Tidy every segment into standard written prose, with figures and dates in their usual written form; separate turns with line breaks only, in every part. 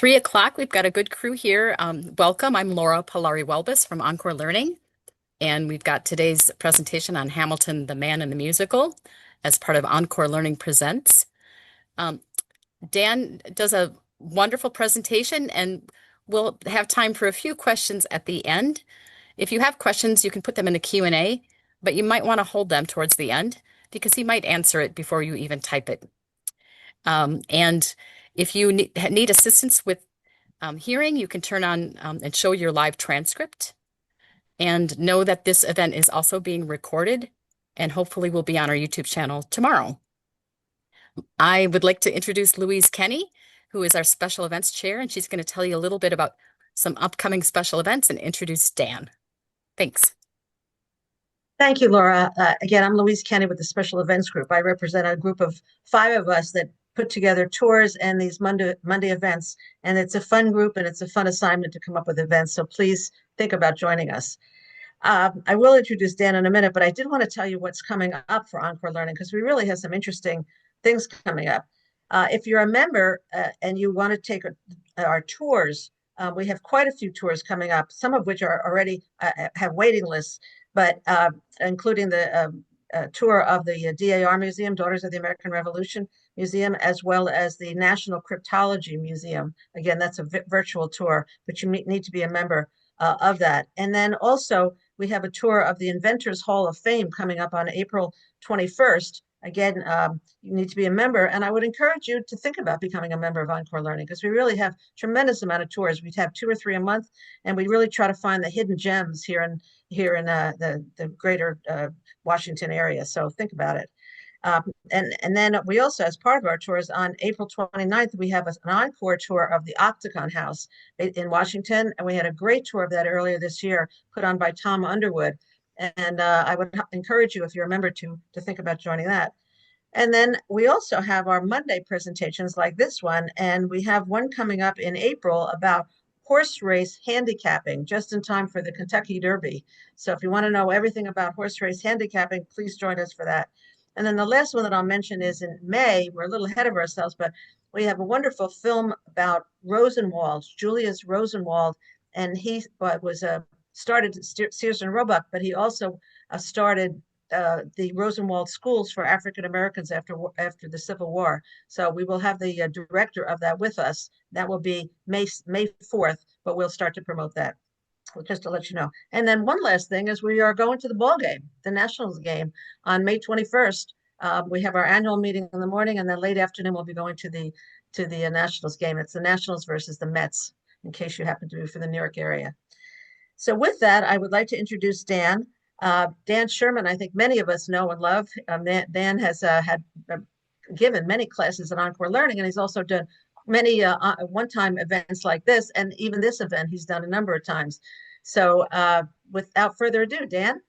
3 o'clock. We've got a good crew here. Welcome. I'm Laura Polari-Welbus from Encore Learning, and we've got today's presentation on Hamilton, the Man in the Musical as part of Encore Learning Presents. Um, Dan does a wonderful presentation, and we'll have time for a few questions at the end. If you have questions, you can put them in the Q&A, but you might want to hold them towards the end because he might answer it before you even type it. And if you need assistance with hearing, you can turn on and show your live transcript. And know that this event is also being recorded and hopefully will be on our YouTube channel tomorrow. I would like to introduce Louise Kenny, who is our special events chair, and she's going to tell you a little bit about some upcoming special events and introduce Dan. Thanks.
Thank you, Laura. Again, I'm Louise Kenny with the Special Events Group. I represent a group of 5 of us that put together tours and these Monday events. And it's a fun group and it's a fun assignment to come up with events. So please think about joining us. I will introduce Dan in a minute, but I did want to tell you what's coming up for Encore Learning because we really have some interesting things coming up. If you're a member and you want to take our tours, we have quite a few tours coming up, some of which are already have waiting lists, but including the tour of the DAR Museum, Daughters of the American Revolution Museum, as well as the National Cryptology Museum. Again, that's a virtual tour, but you need to be a member of that. And then also we have a tour of the Inventors Hall of Fame coming up on April 21st. Again, you need to be a member, and I would encourage you to think about becoming a member of Encore Learning because we really have tremendous amount of tours. We have 2 or 3 a month, and we really try to find the hidden gems here in the greater Washington area. So think about it. And then we also, as part of our tours, on April 29th, we have an encore tour of the Octagon House in Washington, and we had a great tour of that earlier this year, put on by Tom Underwood. And I would encourage you, if you're a member, to think about joining that. And then we also have our Monday presentations like this one, and we have one coming up in April about horse race handicapping, just in time for the Kentucky Derby. So if you want to know everything about horse race handicapping, please join us for that. And then the last one that I'll mention is in May. We're a little ahead of ourselves, but we have a wonderful film about Rosenwald, Julius Rosenwald, and he was started Sears and Roebuck, but he also started the Rosenwald schools for African Americans after the Civil War. So we will have the director of that with us. That will be May 4th, but we'll start to promote that. Just to let you know. And then one last thing is we are going to the ball game, the Nationals game, on May 21st. We have our annual meeting in the morning, and then late afternoon we'll be going to the Nationals game. It's the Nationals versus the Mets, in case you happen to be from the New York area. So with that, I would like to introduce Dan. Dan Sherman, I think many of us know and love. Dan has had given many classes at Encore Learning, and he's also done many one-time events like this, and even this event he's done a number of times. So without further ado, Dan.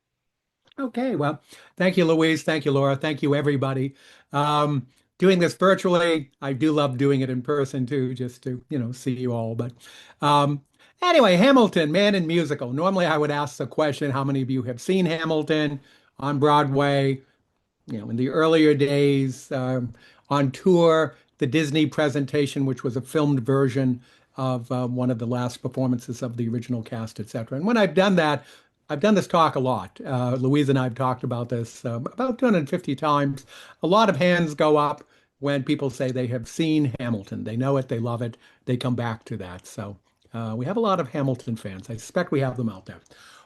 Okay, well, thank you, Louise. Thank you, Laura. Thank you, everybody. Doing this virtually, I do love doing it in person too, just to, see you all. But anyway, Hamilton, Man in Musical. Normally I would ask the question, how many of you have seen Hamilton on Broadway? In the earlier days, on tour, the Disney presentation, which was a filmed version of one of the last performances of the original cast, etc. And when I've done that, I've done this talk a lot. Louise and I have talked about this about 250 times. A lot of hands go up when people say they have seen Hamilton. They know it, they love it, they come back to that. So we have a lot of Hamilton fans. I suspect we have them out there.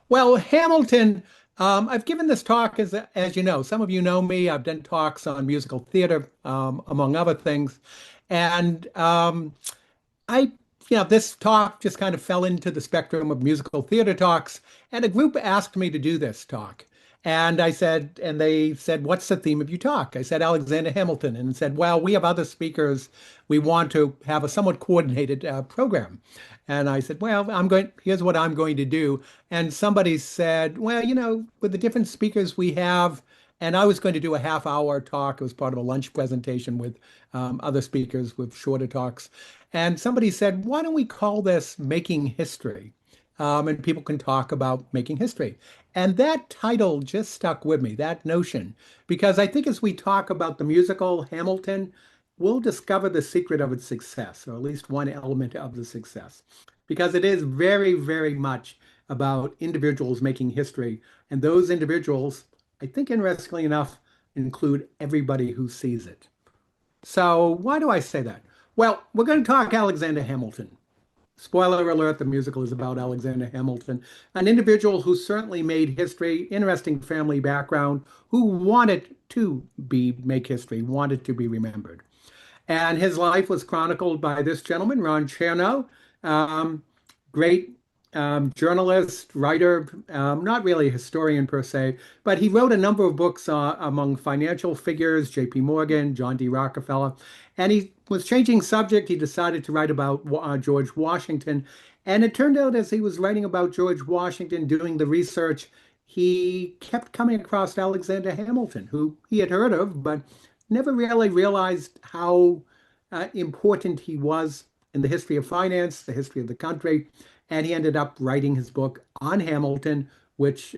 Well, Hamilton, I've given this talk, as you know, some of you know me. I've done talks on musical theater, among other things. And this talk just kind of fell into the spectrum of musical theater talks. And a group asked me to do this talk. And they said, what's the theme of your talk? I said, Alexander Hamilton. And said, well, we have other speakers. We want to have a somewhat coordinated program. And I said, well, here's what I'm going to do. And somebody said, well, with the different speakers we have, and I was going to do a half-hour talk. It was part of a lunch presentation with other speakers with shorter talks. And somebody said, why don't we call this Making History? And people can talk about making history. And that title just stuck with me, that notion, because I think as we talk about the musical Hamilton, we'll discover the secret of its success, or at least one element of the success, because it is very, very much about individuals making history. And those individuals, I think, interestingly enough, include everybody who sees it. So, why do I say that? Well, we're going to talk Alexander Hamilton. Spoiler alert, the musical is about Alexander Hamilton, an individual who certainly made history, interesting family background, who wanted to be make history, wanted to be remembered. And his life was chronicled by this gentleman, Ron Chernow, um, great journalist, writer, not really a historian per se, but he wrote a number of books among financial figures, J.P. Morgan, John D. Rockefeller, and he was changing subject. He decided to write about George Washington. And it turned out as he was writing about George Washington, doing the research, he kept coming across Alexander Hamilton, who he had heard of, but never really realized how important he was in the history of finance, the history of the country. And he ended up writing his book on Hamilton, which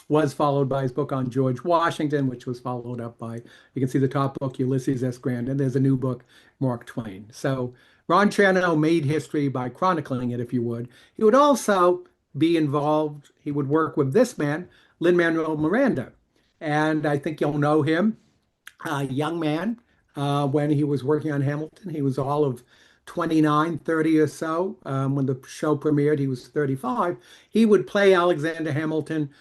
was followed by his book on George Washington, which was followed up by, you can see the top book, Ulysses S. Grant, and there's a new book, Mark Twain. So Ron Chernow made history by chronicling it, if you would. He would also be involved, he would work with this man, Lin-Manuel Miranda. And I think you'll know him, a young man, when he was working on Hamilton. He was all of 29, 30 or so. When the show premiered, he was 35. He would play Alexander Hamilton.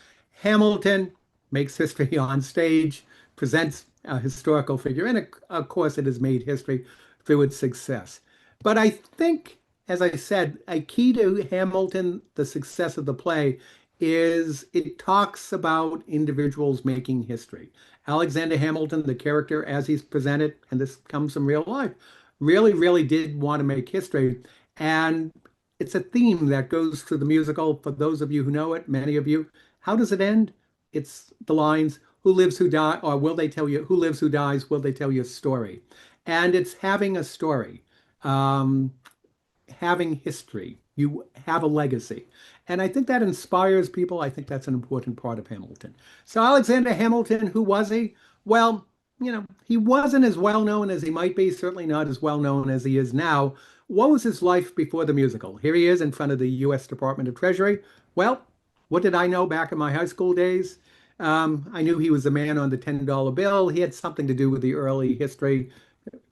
Hamilton makes history on stage, presents a historical figure, and of course, it has made history through its success. But I think, as I said, a key to Hamilton, the success of the play, is it talks about individuals making history. Alexander Hamilton, the character as he's presented, and this comes from real life, really, really did want to make history. And it's a theme that goes through the musical. For those of you who know it, many of you, how does it end? It's the lines, who lives, who die, or will they tell you, who lives, who dies, will they tell you a story? And it's having a story, um, having history. You have a legacy. And I think that inspires people. I think that's an important part of Hamilton. So Alexander Hamilton, who was he? Well, he wasn't as well known as he might be, certainly not as well known as he is now. What was his life before the musical? Here he is in front of the U.S. Department of Treasury. Well, what did I know back in my high school days? I knew he was the man on the $10 bill. He had something to do with the early history,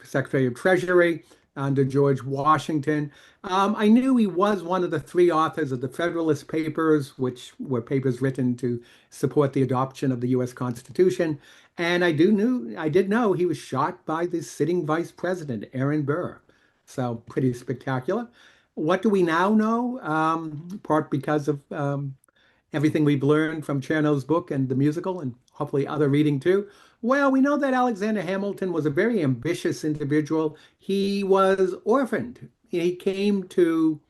Secretary of Treasury under George Washington. I knew he was one of the three authors of the Federalist Papers, which were papers written to support the adoption of the U.S. Constitution. And I did know he was shot by the sitting vice president, Aaron Burr. So pretty spectacular. What do we now know? Part because of everything we've learned from Chernow's book and the musical, and hopefully other reading too. Well, we know that Alexander Hamilton was a very ambitious individual. He was orphaned. He came to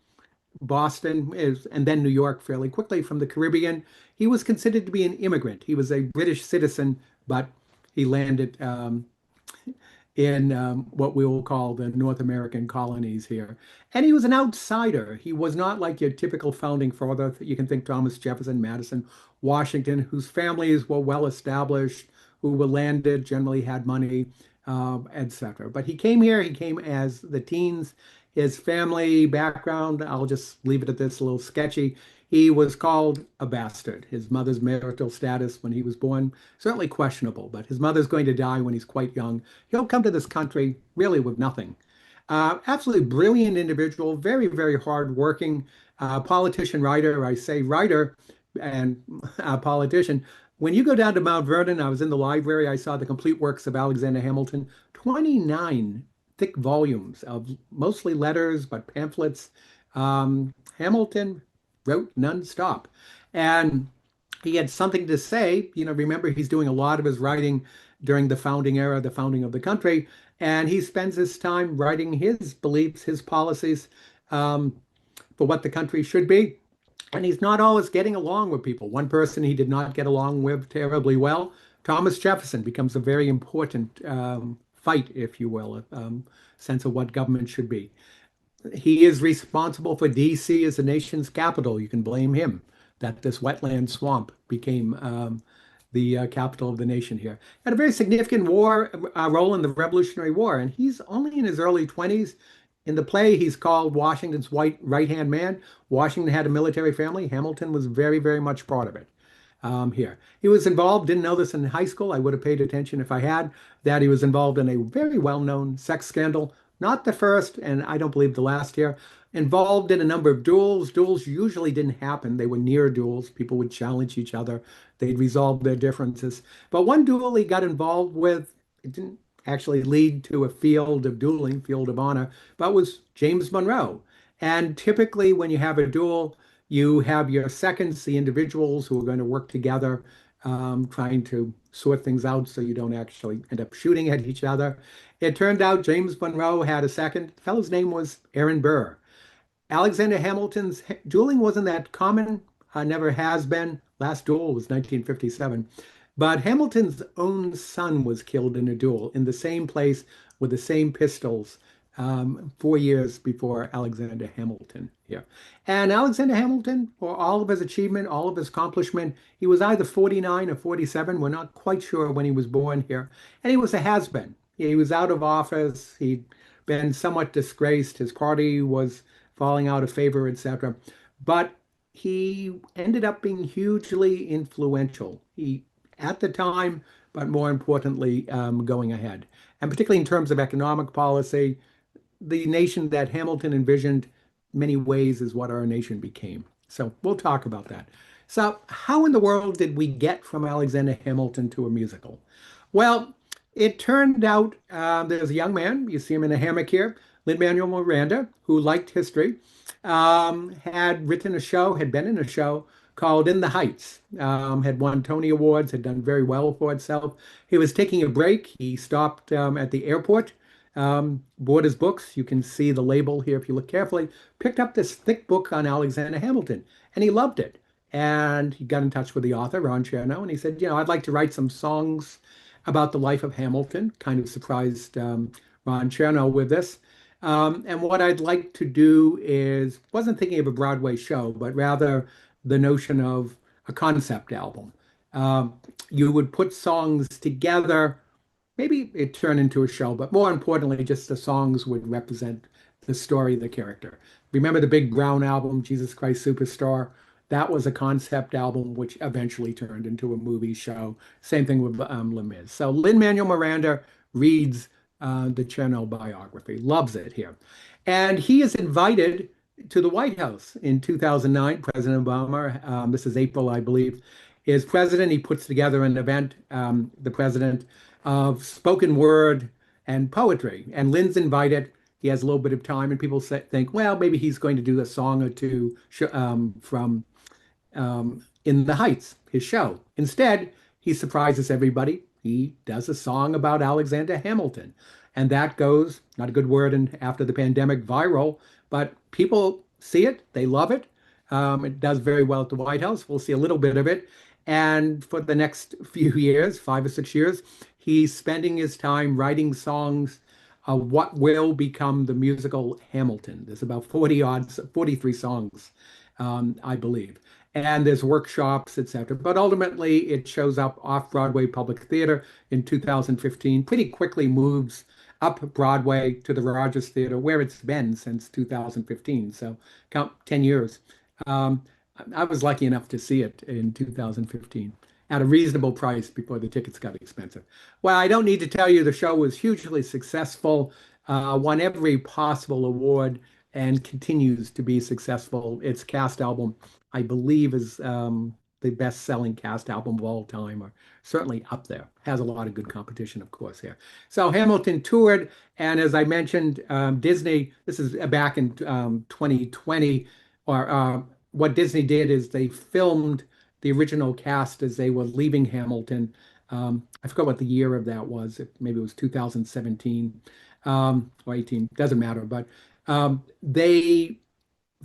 Boston and then New York fairly quickly from the Caribbean. He was considered to be an immigrant. He was a British citizen, but he landed in what we will call the North American colonies here. And he was an outsider. He was not like your typical founding father. You can think Thomas Jefferson, Madison, Washington, whose families were well established, who were landed, generally had money, etc. But he came here, he came as the teens. His family background, I'll just leave it at this, a little sketchy. He was called a bastard. His mother's marital status when he was born, certainly questionable, but his mother's going to die when he's quite young. He'll come to this country really with nothing. Absolutely brilliant individual, very, very hardworking politician, writer. I say writer and politician. When you go down to Mount Vernon, I was in the library, I saw the complete works of Alexander Hamilton, 29 thick volumes of mostly letters, but pamphlets. Hamilton wrote nonstop. And he had something to say. Remember, he's doing a lot of his writing during the founding era, the founding of the country. And he spends his time writing his beliefs, his policies for what the country should be. And he's not always getting along with people. One person he did not get along with terribly well, Thomas Jefferson, becomes a very important fight, if you will, sense of what government should be. He is responsible for DC as the nation's capital. You can blame him that this wetland swamp became the capital of the nation here. Had a very significant role in the Revolutionary War, and he's only in his early 20s. In the play, he's called Washington's white right-hand man. Washington had a military family. Hamilton was very, very much part of it here. He was involved, didn't know this in high school. I would have paid attention if I had, that he was involved in a very well-known sex scandal. Not the first, and I don't believe the last here. Involved in a number of duels. Duels usually didn't happen. They were near duels. People would challenge each other. They'd resolve their differences. But one duel he got involved with, it didn't actually lead to a field of dueling, field of honor, but was James Monroe. And typically, when you have a duel, you have your seconds, the individuals who are going to work together, trying to sort things out so you don't actually end up shooting at each other. It turned out James Monroe had a second. The fellow's name was Aaron Burr. Alexander Hamilton's dueling wasn't that common, never has been. Last duel was 1957. But Hamilton's own son was killed in a duel in the same place with the same pistols 4 years before Alexander Hamilton here. And Alexander Hamilton, for all of his achievement, all of his accomplishment, he was either 49 or 47. We're not quite sure when he was born here. And he was a has-been. He was out of office. He'd been somewhat disgraced. His party was falling out of favor, etc. But he ended up being hugely influential. He, at the time, but more importantly, going ahead. And particularly in terms of economic policy, the nation that Hamilton envisioned many ways is what our nation became. So we'll talk about that. So how in the world did we get from Alexander Hamilton to a musical? Well, it turned out there's a young man, you see him in a hammock here, Lin-Manuel Miranda, who liked history, had written a show, had been in a show called In the Heights, had won Tony Awards, had done very well for itself. He was taking a break. He stopped at the airport, bought his books. You can see the label here if you look carefully. Picked up this thick book on Alexander Hamilton, and he loved it. And he got in touch with the author, Ron Chernow, and he said, I'd like to write some songs about the life of Hamilton. Kind of surprised Ron Chernow with this. And what I'd like to do is, wasn't thinking of a Broadway show, but rather the notion of a concept album. You would put songs together, maybe it turned into a show, but more importantly, just the songs would represent the story, the character. Remember the big Brown album, Jesus Christ Superstar? That was a concept album, which eventually turned into a movie show. Same thing with Les Mis. So Lin-Manuel Miranda reads the Chernow biography, loves it here. And he is invited to the White House in 2009. President Obama, this is April, I believe, is president. He puts together an event, the president, of spoken word and poetry. And Lynn's invited. He has a little bit of time, and people think, well, maybe he's going to do a song or two from In the Heights, his show. Instead, he surprises everybody. He does a song about Alexander Hamilton. And that goes, not a good word in, after the pandemic, viral, but people see it. They love it. It does very well at the White House. We'll see a little bit of it. And for the next few years, 5 or 6 years, he's spending his time writing songs of what will become the musical Hamilton. There's about 43 songs, I believe. And there's workshops, etc. But ultimately, it shows up off-Broadway Public Theater in 2015, pretty quickly moves up Broadway to the Rogers Theater, where it's been since 2015. So count 10 years. I was lucky enough to see it in 2015 at a reasonable price before the tickets got expensive. Well, I don't need to tell you the show was hugely successful, won every possible award, and continues to be successful. Its cast album, I believe, is the best-selling cast album of all time, or certainly up there. Has a lot of good competition, of course, here. So Hamilton toured, and as I mentioned, Disney, this is back in 2020, or what Disney did is they filmed the original cast as they were leaving Hamilton. I forgot what the year of that was. Maybe it was 2017 or 18, doesn't matter. But they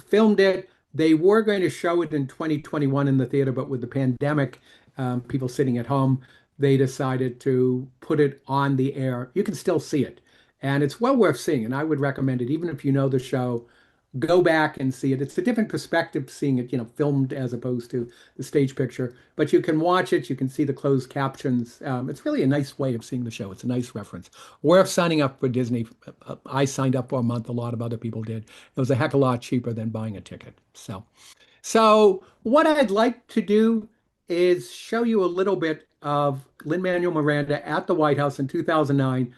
filmed it. They were going to show it in 2021 in the theater, but with the pandemic, people sitting at home, they decided to put it on the air. You can still see it, and it's well worth seeing, and I would recommend it, even if you know the show. go back and see it. It's a different perspective seeing it, filmed as opposed to the stage picture. But you can watch it, you can see the closed captions. It's really a nice way of seeing the show. It's a nice reference. Worth signing up for Disney. I signed up for a month. A lot of other people did. It was a heck of a lot cheaper than buying a ticket. So what I'd like to do is show you a little bit of Lin-Manuel Miranda at the White House in 2009,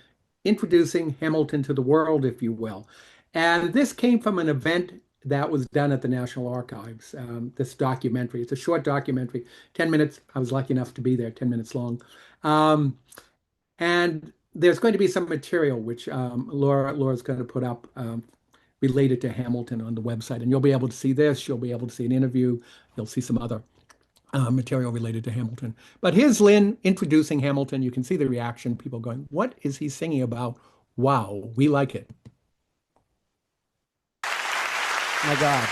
introducing Hamilton to the world, if you will. And this came from an event that was done at the National Archives, this documentary. It's a short documentary, 10 minutes. I was lucky enough to be there, 10 minutes long. And there's going to be some material which Laura's going to put up related to Hamilton on the website. And you'll be able to see this. You'll be able to see an interview. You'll see some other material related to Hamilton. But here's Lin introducing Hamilton. You can see the reaction, people going, what is he singing about? Wow, we like it.
My God.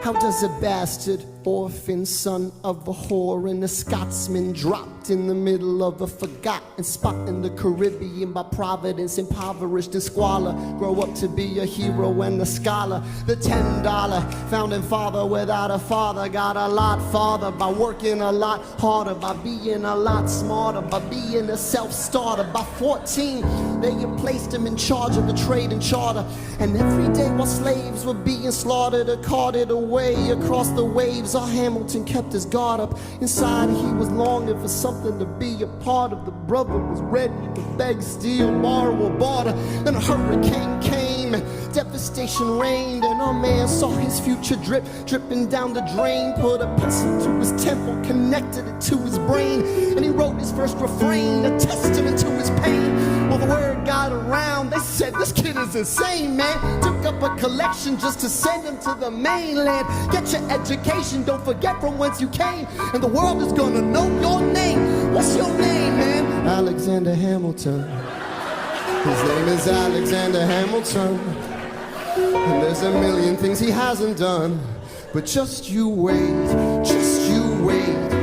How does a bastard orphan son of a whore and a Scotsman dropped in the middle of a forgotten spot in the Caribbean by providence, impoverished and squalor, grow up to be a hero and a scholar? The $10 founding father without a father got a lot farther by working a lot harder, by being a lot smarter, by being a self-starter. By 14 they had placed him in charge of the trade and charter, and every day while slaves were being slaughtered or carted away across the waves, our Hamilton kept his guard up. Inside he was longing for something to be a part of. The brother was ready to beg, steal, borrow, or barter. Then a hurricane came and devastation reigned, and our man saw his future dripping down the drain. Put a pencil to his temple, connected it to his brain, and he wrote his first refrain, a testament to his pain. Well, the word got around, they said this kid is insane, man. Took up a collection just to send him to the mainland. Get your education, don't forget from whence you came, and the world is gonna know your name. What's your name, man? Alexander Hamilton. His name is Alexander Hamilton, and there's a million things he hasn't done, but just you wait, just you wait.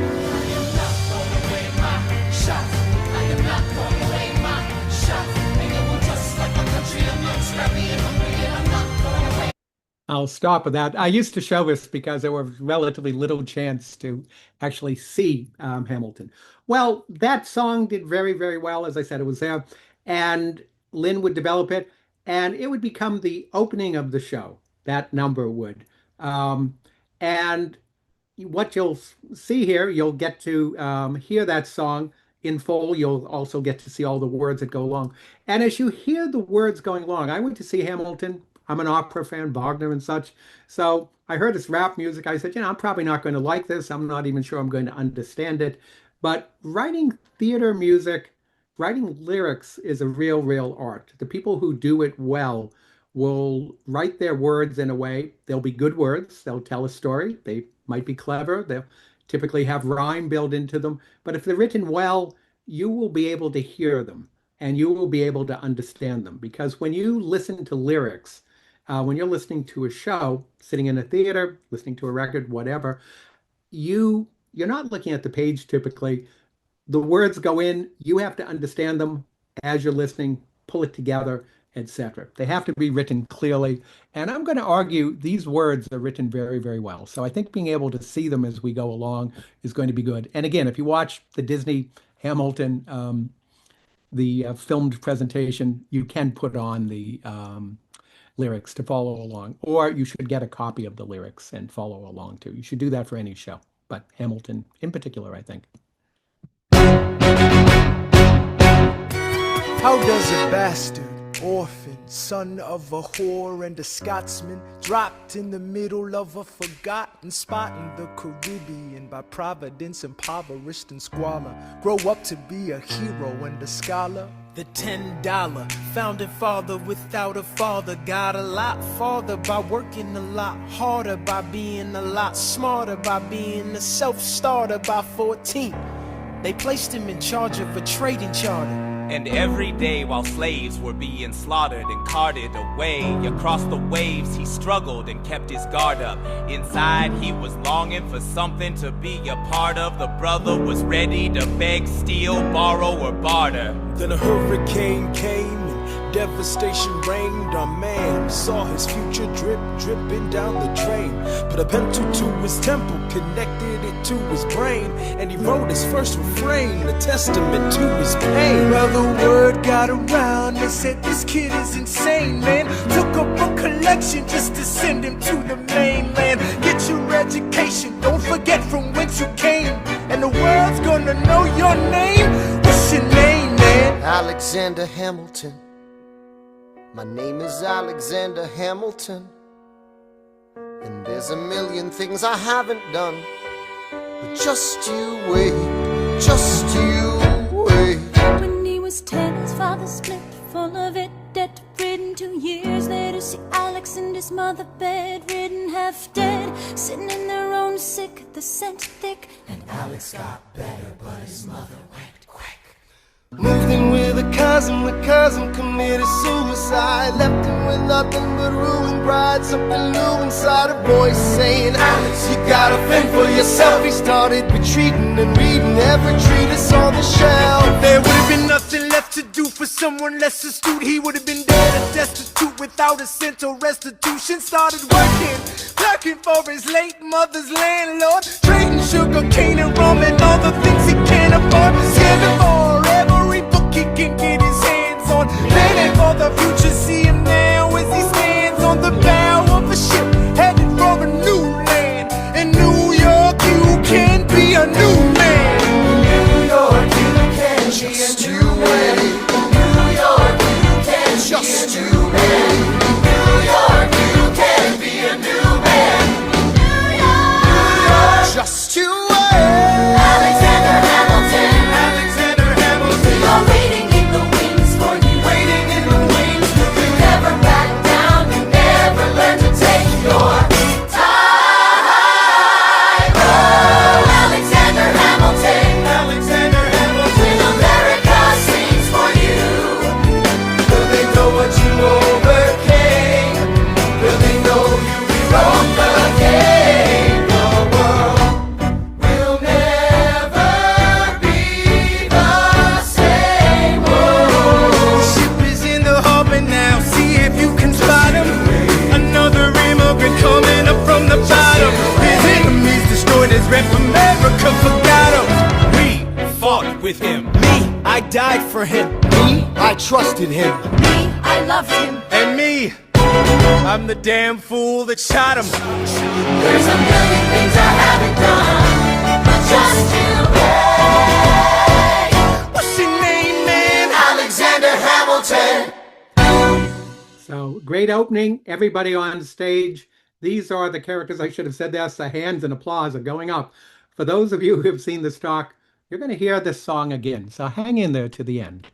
I'll stop with that. I used to show this because there was relatively little chance to actually see Hamilton. Well, that song did very, very well. As I said, it was there. And Lin would develop it, and it would become the opening of the show. That number would. And what you'll see here, you'll get to hear that song in full. You'll also get to see all the words that go along. And as you hear the words going along, I went to see Hamilton. I'm an opera fan, Wagner and such. So I heard this rap music. I said, I'm probably not going to like this. I'm not even sure I'm going to understand it. But writing theater music, writing lyrics is a real, real art. The people who do it well will write their words in a way. They'll be good words. They'll tell a story. They might be clever. They'll typically have rhyme built into them. But if they're written well, you will be able to hear them and you will be able to understand them. Because when you listen to lyrics, when you're listening to a show, sitting in a theater, listening to a record, whatever, you're not looking at the page typically. The words go in, you have to understand them as you're listening, pull it together, etc. They have to be written clearly. And I'm going to argue these words are written very, very well. So I think being able to see them as we go along is going to be good. And again, if you watch the Disney Hamilton, the filmed presentation, you can put on the lyrics to follow along, or you should get a copy of the lyrics and follow along too. You should do that for any show, but Hamilton in particular, I think.
How does a bastard, orphan, son of a whore and a Scotsman, dropped in the middle of a forgotten spot in the Caribbean by providence, impoverished and squalor, grow up to be a hero and a scholar? The $10 founding father without a father got a lot farther by working a lot harder, by being a lot smarter, by being a self-starter. By 14 they placed him in charge of a trading charter,
and every day while slaves were being slaughtered and carted away across the waves, he struggled and kept his guard up. Inside he was longing for something to be a part of. The brother was ready to beg, steal, borrow, or barter.
Then a hurricane came and devastation reigned. Our man saw his future dripping down the drain. Put a pencil to his temple, connected it to his brain, and he wrote his first refrain, a testament to his pain. Well, the word got around, they said this kid is insane, man. Took up a collection just to send him to the mainland. Get your education, don't forget from whence you came, and the world's gonna know your name. What's your name, man?
Alexander Hamilton. My name is Alexander Hamilton, and there's a million things I haven't done. But just you wait, just you wait.
When he was 10, his father split, full of it, debt-ridden. 2 years later, see Alex and his mother bedridden, half dead, sitting in their own sick, the scent thick. And Alex got better, but his mother went quick.
Moved in with a cousin, the cousin committed suicide. Left him with nothing but ruined pride. Something new inside, a voice saying, Alex, you gotta fend for yourself. He started retreating and reading every treatise on the shelf.
There would have been nothing left to do for someone less astute. He would have been dead and destitute without a cent or restitution. Started working, clerking for his late mother's landlord, trading sugar cane and rum and all the things he can't afford. Scamming for every book he can get his hands on. Planning for the future, see him now as he stands on the bow of a ship, headed for a new land. In New York, you can be a new man.
New York, you can just you wait. New York, you can just you wait. New York, you can be a new man. New York, just you wait.
Alexander Hamilton,
Alexander Hamilton,
you're waiting in the wings for you.
waiting in the wings.
You never back down, you never learn to take your time. Oh, Alexander Hamilton,
Alexander Hamilton,
when America sings for you.
Will they know what you overcame? Will they know you rewrote the game? The world will never be the same.
the ship is in the harbor now. See if you can spot him. Another immigrant coming up from the bottom. His enemies destroyed his rep. America forgot him. We fought with him. Me, I died for him.
Me, I trusted him.
Me, I loved him.
And me, I'm the damn fool that shot him.
There's a million things I haven't done, but just you wait.
What's your name, man?
Alexander Hamilton.
So great opening, everybody on stage. These are the characters. I should have said that. The hands and applause are going up. For those of you who have seen this talk, you're going to hear this song again. So hang in there to the end.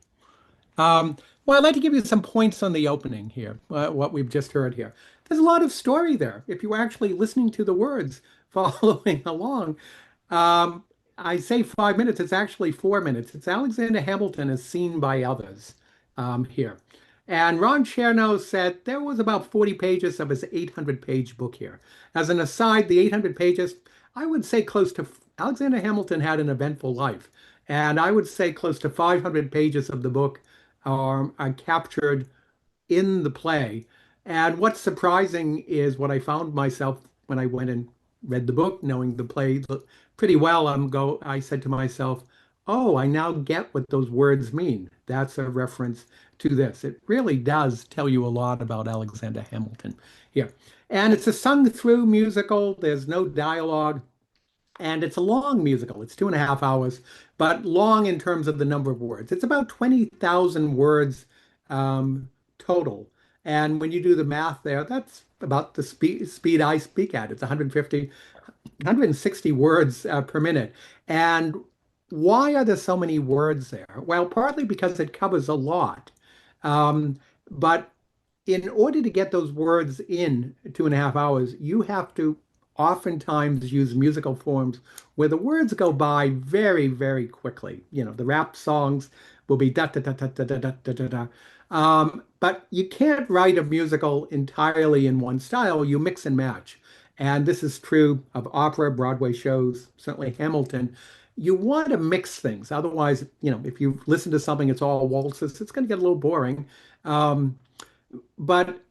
Well, I'd like to give you some points on the opening here, what we've just heard here. There's a lot of story there. If you were actually listening to the words, following along, I say 5 minutes, it's actually 4 minutes. It's Alexander Hamilton as seen by others here. And Ron Chernow said there was about 40 pages of his 800-page book here. As an aside, the 800 pages, I would say close to, Alexander Hamilton had an eventful life. And I would say close to 500 pages of the book are captured in the play. And what's surprising is what I found myself when I went and read the book, knowing the play pretty well. I said to myself, oh, I now get what those words mean. That's a reference to this. It really does tell you a lot about Alexander Hamilton here. And it's a sung through musical. There's no dialogue. And it's a long musical. It's 2.5 hours, but long in terms of the number of words. It's about 20,000 words total. And when you do the math there, that's about the speed I speak at. It's 160 words per minute. And why are there so many words there? Well, partly because it covers a lot. But in order to get those words in 2.5 hours, you have to oftentimes use musical forms where the words go by very, very quickly. You know, the rap songs will be da da da da da da da da da. But you can't write a musical entirely in one style. You mix and match. And this is true of opera, Broadway shows, certainly Hamilton. You want to mix things. Otherwise, you know, if you listen to something, it's all waltzes, it's going to get a little boring. Um, but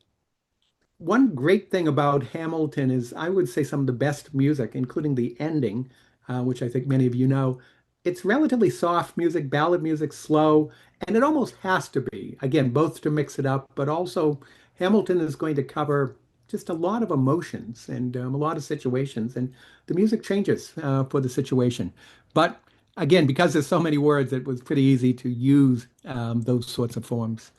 one great thing about Hamilton is, I would say, some of the best music, including the ending, which I think many of you know. It's relatively soft music, ballad music, slow, and it almost has to be. Again, both to mix it up, but also Hamilton is going to cover just a lot of emotions and a lot of situations, and the music changes for the situation. But again, because there's so many words, it was pretty easy to use those sorts of forms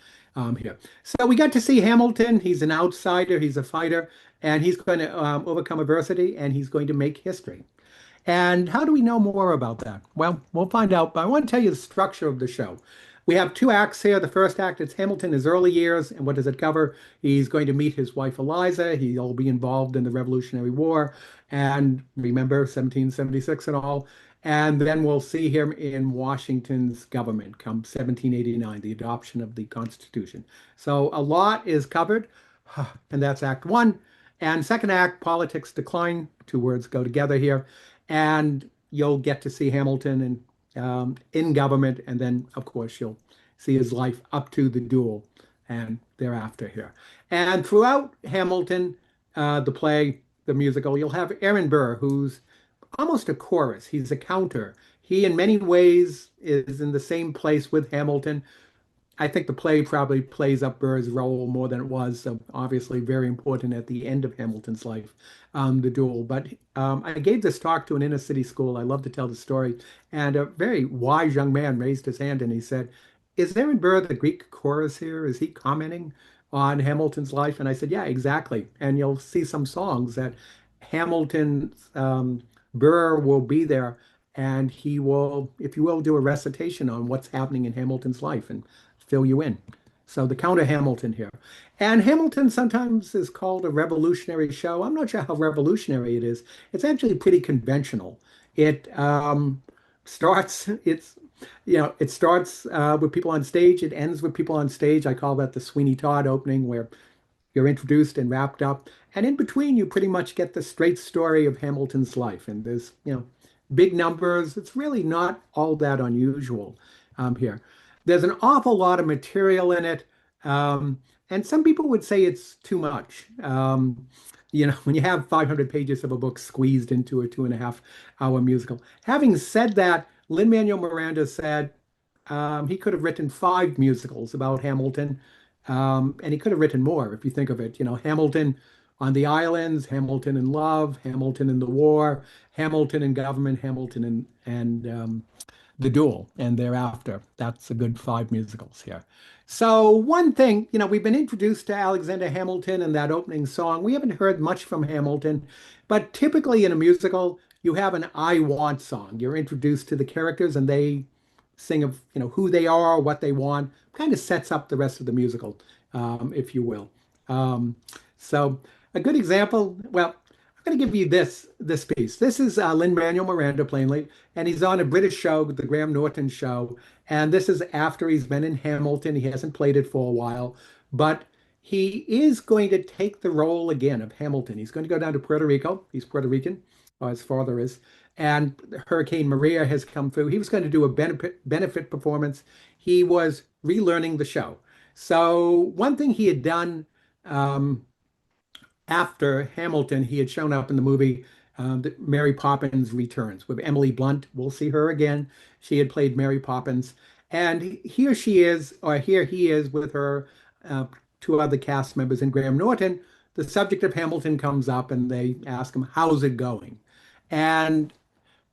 here. So we got to see Hamilton. He's an outsider, he's a fighter, and he's going to overcome adversity and he's going to make history. And how do we know more about that? Well, we'll find out, but I want to tell you the structure of the show. We have two acts here. The first act is Hamilton, his early years, and what does it cover? He's going to meet his wife Eliza. He'll be involved in the Revolutionary War, and remember 1776 and all. And then we'll see him in Washington's government come 1789, the adoption of the Constitution. So a lot is covered, and that's Act One. And second act, politics decline. Two words go together here, and you'll get to see Hamilton in government, and then of course you'll see his life up to the duel and thereafter here. And throughout Hamilton, the play, the musical, you'll have Aaron Burr, who's almost a chorus. He's a counter. He, in many ways, is in the same place with Hamilton. I think the play probably plays up Burr's role more than it was, so obviously very important at the end of Hamilton's life, the duel. But I gave this talk to an inner city school. I love to tell the story. And a very wise young man raised his hand and he said, "Is Aaron Burr the Greek chorus here? Is he commenting on Hamilton's life?" And I said, "Yeah, exactly." And you'll see some songs that Hamilton's Burr will be there and he will, if you will, do a recitation on what's happening in Hamilton's life and fill you in. So the Count of Hamilton here. And Hamilton sometimes is called a revolutionary show. I'm not sure how revolutionary it is. It's actually pretty conventional. It it starts with people on stage. It ends with people on stage. I call that the Sweeney Todd opening, where you're introduced and wrapped up. And in between, you pretty much get the straight story of Hamilton's life. And there's, big numbers. It's really not all that unusual here. There's an awful lot of material in it. And some people would say it's too much. When you have 500 pages of a book squeezed into a 2.5 hour musical. Having said that, Lin-Manuel Miranda said he could have written 5 musicals about Hamilton. And he could have written more if you think of it. Hamilton on the islands, Hamilton in love, Hamilton in the war, Hamilton in government, Hamilton and the duel, and thereafter. That's a good 5 musicals here. So one thing, we've been introduced to Alexander Hamilton and that opening song. We haven't heard much from Hamilton, but typically in a musical, you have an I want song. You're introduced to the characters and they sing of, who they are, what they want, kind of sets up the rest of the musical, if you will. So a good example, well, I'm going to give you this piece. This is Lin-Manuel Miranda, plainly, and he's on a British show, the Graham Norton show. And this is after he's been in Hamilton. He hasn't played it for a while, but he is going to take the role again of Hamilton. He's going to go down to Puerto Rico. He's Puerto Rican, or his father is. And Hurricane Maria has come through. He was going to do a benefit performance. He was relearning the show. So one thing he had done after Hamilton, he had shown up in the movie Mary Poppins Returns with Emily Blunt. We'll see her again. She had played Mary Poppins. And here she is, or here he is with her 2 other cast members in Graham Norton. The subject of Hamilton comes up and they ask him, "How's it going?" And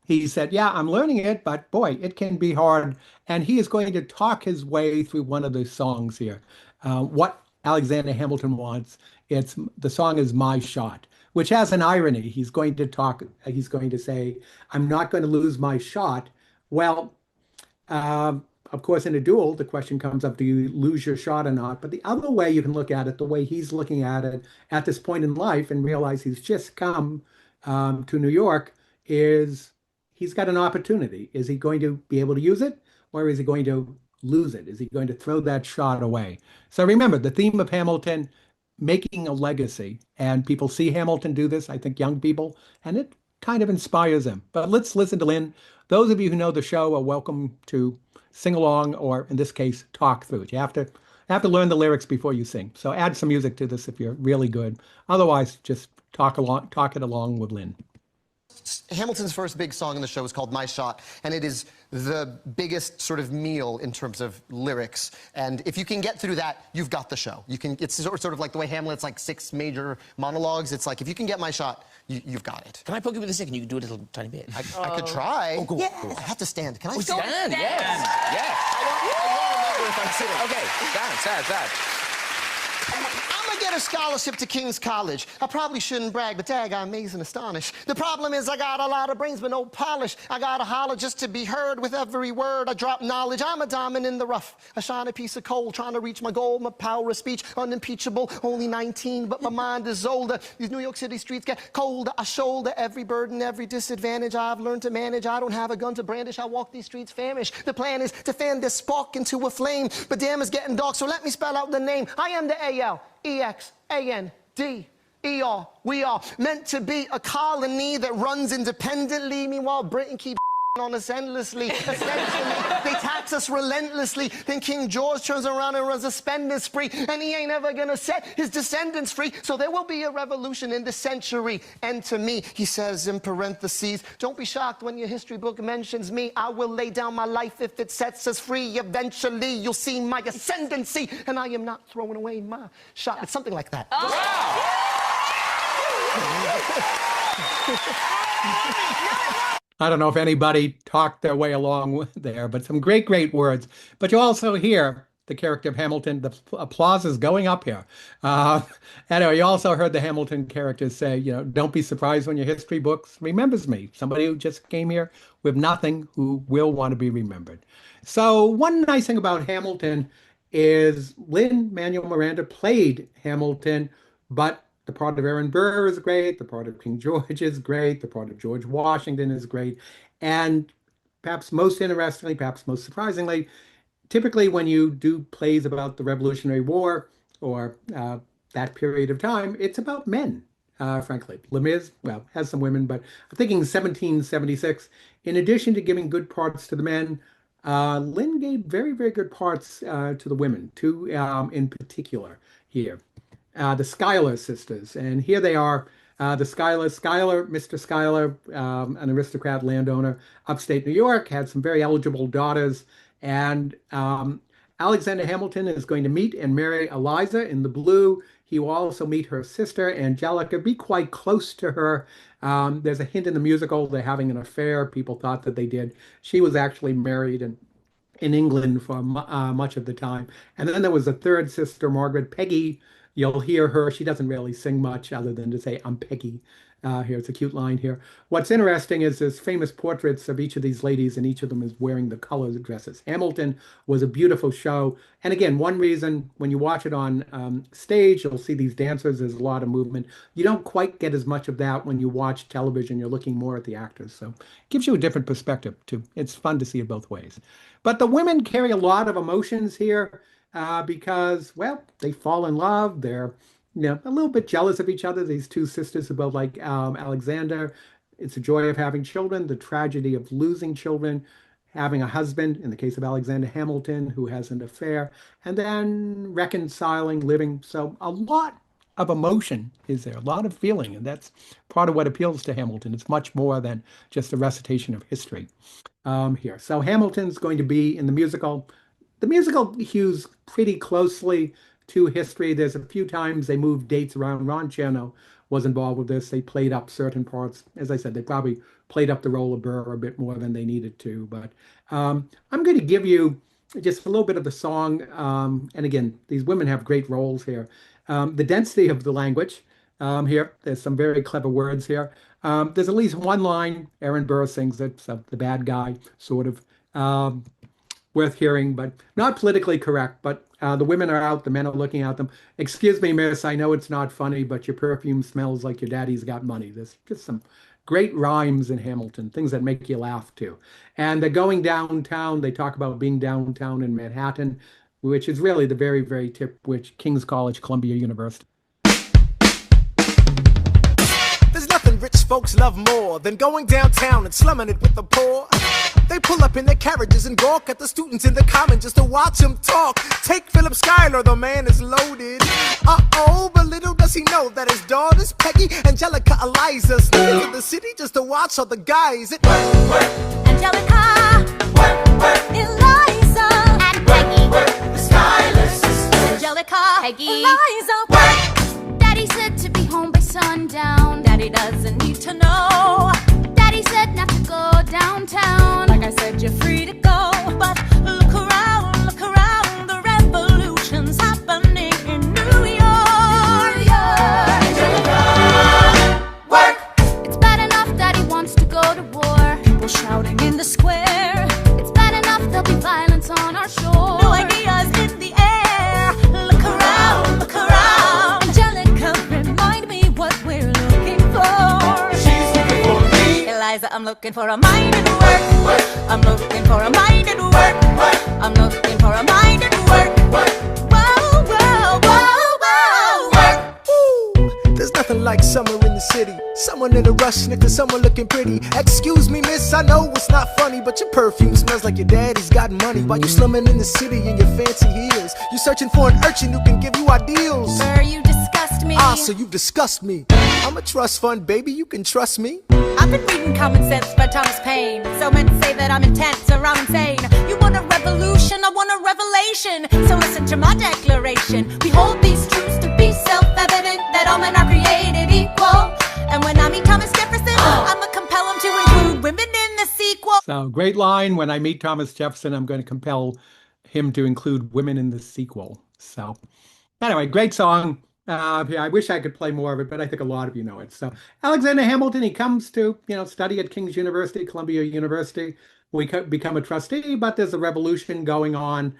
he said, "Yeah, I'm learning it, but boy, it can be hard." And he is going to talk his way through one of the songs here. What Alexander Hamilton wants, the song is "My Shot," which has an irony. He's going to say, "I'm not going to lose my shot." Well, of course, in a duel, the question comes up, do you lose your shot or not? But the other way you can look at it, the way he's looking at it at this point in life and realize he's just come to New York, is he's got an opportunity. Is he going to be able to use it, or is he going to lose it? Is he going to throw that shot away? So remember, the theme of Hamilton, making a legacy. And people see Hamilton do this, I think young people, and it kind of inspires them. But let's listen to Lynn. Those of you who know the show are welcome to sing along, or in this case, talk through it. You have to have to learn the lyrics before you sing. So add some music to this if you're really good. Otherwise, just talk it along with Lynn.
Hamilton's first big song in the show is called My Shot, and it is the biggest sort of meal in terms of lyrics. And if you can get through that, you've got the show. It's sort of like the way Hamlet's like 6 major monologues. It's like, if you can get My Shot, you've got it.
Can I poke you with a stick and you can do a little tiny bit?
I could try.
Oh, go on,
yeah,
go on.
I have to stand. Can I
Stand,
stand?
yes. Yes.
I don't remember if I'm sitting.
Okay, stand.
I'm gonna get a scholarship to King's College. I probably shouldn't brag, but dag, I'm amazed and astonished. The problem is I got a lot of brains but no polish. I gotta holler just to be heard with every word. I drop knowledge. I'm a diamond in the rough. I shine a piece of coal trying to reach my goal. My power of speech unimpeachable. Only 19, but my mind is older. These New York City streets get colder. I shoulder every burden, every disadvantage I've learned to manage. I don't have a gun to brandish. I walk these streets famished. The plan is to fan this spark into a flame. But damn, it's getting dark, so let me spell out the name. I am the ALEXANDER. We are meant to be a colony that runs independently. Meanwhile, Britain keeps on us endlessly. Essentially, they tax us relentlessly. Then King George turns around and runs a spending spree, and he ain't ever gonna set his descendants free. So there will be a revolution in this century. And to me, he says in parentheses, don't be shocked when your history book mentions me. I will lay down my life if it sets us free. Eventually, you'll see my ascendancy, and I am not throwing away my shot. It's something like that.
I don't know if anybody talked their way along there, but some great, great words. But you also hear the character of Hamilton. The applause is going up here. Anyway, you also heard the Hamilton characters say, don't be surprised when your history books remembers me. Somebody who just came here with nothing who will want to be remembered. So one nice thing about Hamilton is Lin-Manuel Miranda played Hamilton, but the part of Aaron Burr is great. The part of King George is great. The part of George Washington is great. And perhaps most interestingly, perhaps most surprisingly, typically when you do plays about the Revolutionary War or that period of time, it's about men, frankly. Les Mis, well, has some women, but I'm thinking 1776. In addition to giving good parts to the men, Lynn gave very, very good parts to the women, two in particular here. The Schuyler sisters, and here they are. The Mr. Schuyler, an aristocrat landowner, upstate New York, had some very eligible daughters, and Alexander Hamilton is going to meet and marry Eliza in the blue. He will also meet her sister, Angelica, be quite close to her. There's a hint in the musical they're having an affair. People thought that they did. She was actually married in England for much of the time. And then there was a third sister, Margaret Peggy. You'll hear her. She doesn't really sing much other than to say, I'm Peggy. Here's a cute line here. What's interesting is there's famous portraits of each of these ladies, and each of them is wearing the colored dresses. Hamilton was a beautiful show. And again, one reason when you watch it on stage, you'll see these dancers, there's a lot of movement. You don't quite get as much of that when you watch television. You're looking more at the actors. So it gives you a different perspective, too. It's fun to see it both ways. But the women carry a lot of emotions here. Because, well, they fall in love. They're, a little bit jealous of each other. These two sisters are both like Alexander. It's a joy of having children, the tragedy of losing children, having a husband, in the case of Alexander Hamilton, who has an affair, and then reconciling, living. So a lot of emotion is there, a lot of feeling, and that's part of what appeals to Hamilton. It's much more than just a recitation of history here. So Hamilton's going to be in the musical. The musical hews pretty closely to history. There's a few times they moved dates around. Ron Chernow was involved with this. They played up certain parts. As I said, they probably played up the role of Burr a bit more than they needed to. But I'm going to give you just a little bit of the song. And again, these women have great roles here. The density of the language here. There's some very clever words here. There's at least one line. Aaron Burr sings it. So the bad guy, sort of. Worth hearing, but not politically correct. But the women are out, the men are looking at them. Excuse me, miss, I know it's not funny, but your perfume smells like your daddy's got money. There's just some great rhymes in Hamilton, things that make you laugh too. And they're going downtown. They talk about being downtown in Manhattan, which is really the very, very tip, which King's College, Columbia University.
There's nothing rich folks love more than going downtown and slumming it with the poor. They pull up in their carriages and gawk at the students in the common just to watch them talk. Take Philip Schuyler, the man is loaded. Uh-oh, but little does he know that his daughters, Peggy, Angelica, Eliza, sneak into the city just to watch all the guys.
Angelica, Eliza, and Peggy,
The Schuyler sisters.
Angelica, Peggy, Eliza, work. Daddy said to be home by sundown. Daddy doesn't need to know. Daddy said not to go downtown. Like I said, you're free to go. But look around, the revolution's happening in New York.
Work.
It's bad enough Daddy wants to go to war. People shouting in the square. It's bad enough there'll be violence on our shore. No ideas in the air. Look around. Angelica, remind me what we're looking for.
She's looking for me.
Eliza, I'm looking for a mind at work. I'm looking for a mind at work. I'm looking for a mind at work. Whoa, whoa, whoa, whoa.
Work. Ooh, there's nothing like summer in the city. Someone in a rush next to someone looking pretty. Excuse me, miss, I know it's not funny, but your perfume smells like your daddy's got money. While you slumming in the city in your fancy heels, you're searching for an urchin who can give you ideals.
Sir, you disgust me.
So you've discussed me. I'm a trust fund, baby, you can trust me.
I've been reading Common Sense by Thomas Paine. So men say that I'm intense or I'm insane. You want a revolution, I want a revelation. So listen to my declaration. We hold these truths to be self-evident, that all men are created equal. And when I meet Thomas Jefferson, I'ma compel him to include women in the sequel.
So great line. When I meet Thomas Jefferson, I'm going to compel him to include women in the sequel. So anyway, great song. Yeah, I wish I could play more of it, but I think a lot of you know it. So Alexander Hamilton, he comes to, study at King's University, Columbia University. We become a trustee, but there's a revolution going on.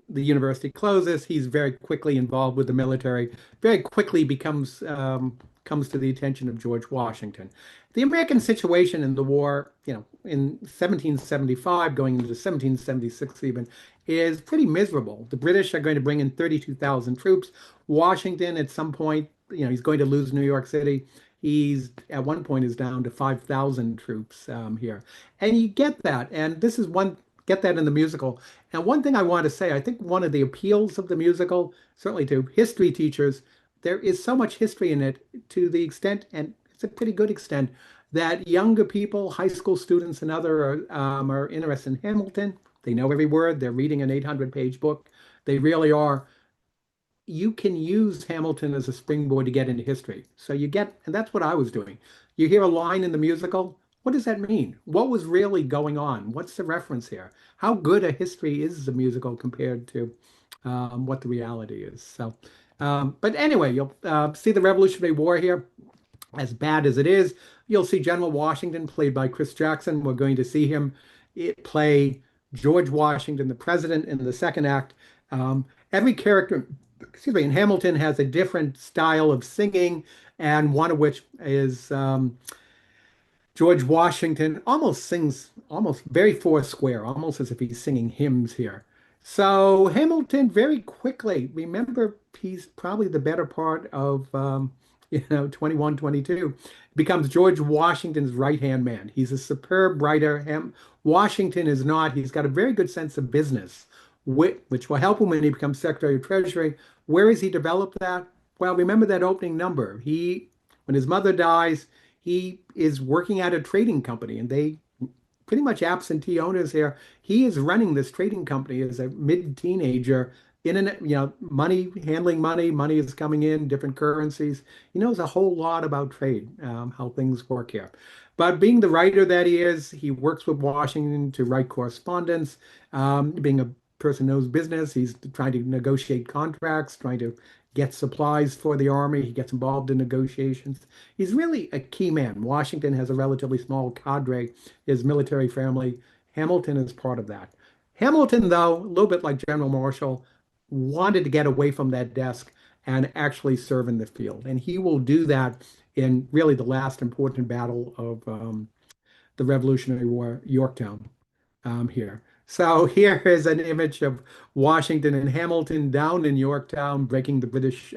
The university closes. He's very quickly involved with the military, very quickly comes to the attention of George Washington. The American situation in the war, in 1775, going into 1776 even, is pretty miserable. The British are going to bring in 32,000 troops. Washington, at some point, he's going to lose New York City. He's at one point is down to 5,000 troops here. And you get that. And this is get that in the musical. And one thing I want to say, I think one of the appeals of the musical, certainly to history teachers, there is so much history in it to the extent, and it's a pretty good extent, that younger people, high school students and other are interested in Hamilton. They know every word. They're reading an 800-page book. They really are. You can use Hamilton as a springboard to get into history. So and that's what I was doing. You hear a line in the musical. What does that mean? What was really going on? What's the reference here? How good a history is the musical compared to what the reality is? So, but anyway, you'll see the Revolutionary War here. As bad as it is, you'll see General Washington played by Chris Jackson. We're going to see him play George Washington, the president, in the second act. Every character, in Hamilton has a different style of singing, and one of which is George Washington almost sings very Foursquare, almost as if he's singing hymns here. So Hamilton very quickly, remember, he's probably the better part of 21, 22, becomes George Washington's right-hand man. He's a superb writer. Washington is not. He's got a very good sense of business, which will help him when he becomes Secretary of Treasury. Where has he developed that? Well, remember that opening number. When his mother dies, he is working at a trading company, and they pretty much absentee owners here. He is running this trading company as a mid-teenager money, handling money. Money is coming in, different currencies. He knows a whole lot about trade, how things work here. But being the writer that he is, he works with Washington to write correspondence. Being a person who knows business, he's trying to negotiate contracts, trying to get supplies for the army. He gets involved in negotiations. He's really a key man. Washington has a relatively small cadre, his military family. Hamilton is part of that. Hamilton, though, a little bit like General Marshall, wanted to get away from that desk and actually serve in the field. And he will do that in really the last important battle of the Revolutionary War, Yorktown, here. So here is an image of Washington and Hamilton down in Yorktown, breaking the British,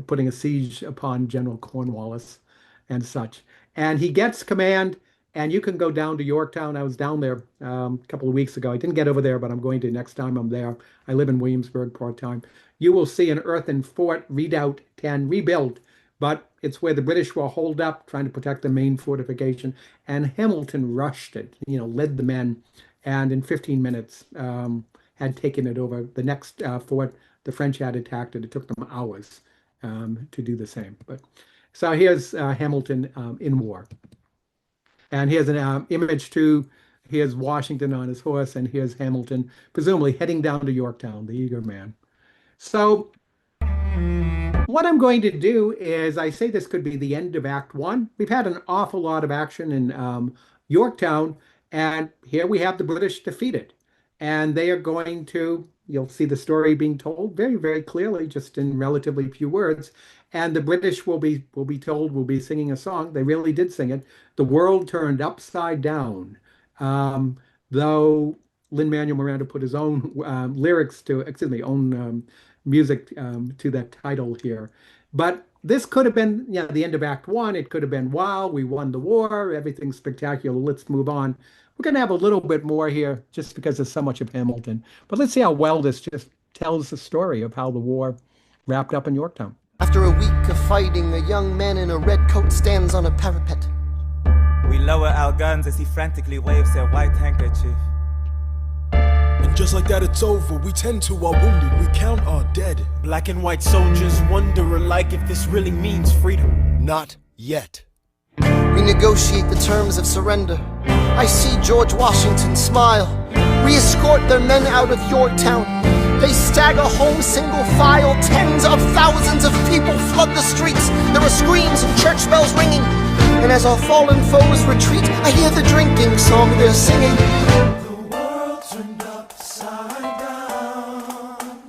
putting a siege upon General Cornwallis and such. And he gets command. And you can go down to Yorktown. I was down there a couple of weeks ago. I didn't get over there, but I'm going to next time I'm there. I live in Williamsburg part-time. You will see an earthen fort, Redoubt 10, rebuilt, but it's where the British were holed up trying to protect the main fortification. And Hamilton rushed it, led the men, and in 15 minutes had taken it over. The next fort, the French had attacked it. It took them hours to do the same. But so here's Hamilton in war. And here's an image too. Here's Washington on his horse, and here's Hamilton, presumably heading down to Yorktown, the eager man. So what I'm going to do is, I say this could be the end of Act One. We've had an awful lot of action in Yorktown, and here we have the British defeated. And they are going to, you'll see the story being told very, very clearly, just in relatively few words. And the British will be told, will be singing a song. They really did sing it. The world turned upside down. Though Lin-Manuel Miranda put his own lyrics to, own music to that title here. But this could have been, the end of Act One. It could have been, wow, we won the war, everything's spectacular, let's move on. We're going to have a little bit more here just because there's so much of Hamilton. But let's see how well this just tells the story of how the war wrapped up in Yorktown.
After a week of fighting, a young man in a red coat stands on a parapet.
We lower our guns as he frantically waves their white handkerchief.
And just like that it's over, we tend to our wounded, we count our dead. Black and white soldiers wonder alike if this really means freedom. Not yet.
We negotiate the terms of surrender. I see George Washington smile. We escort their men out of Yorktown. They stagger home single file. Tens of thousands of people flood the streets. There are screams and church bells ringing. And as our fallen foes retreat, I hear the drinking song they're singing.
The world turned upside down.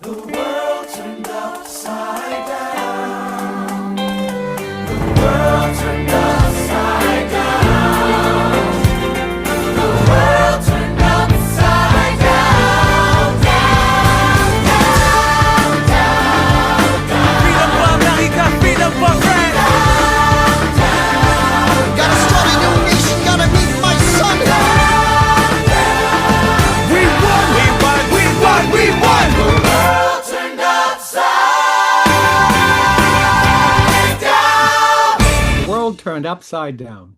The world turned upside down. The world turned upside down. The world turned upside down. Down, down, down, down. Freedom for America, freedom for France. Down, down.
Gotta start a new nation, gotta meet my son.
We won! We won! We won! We won! The world turned upside down!
The world turned upside down.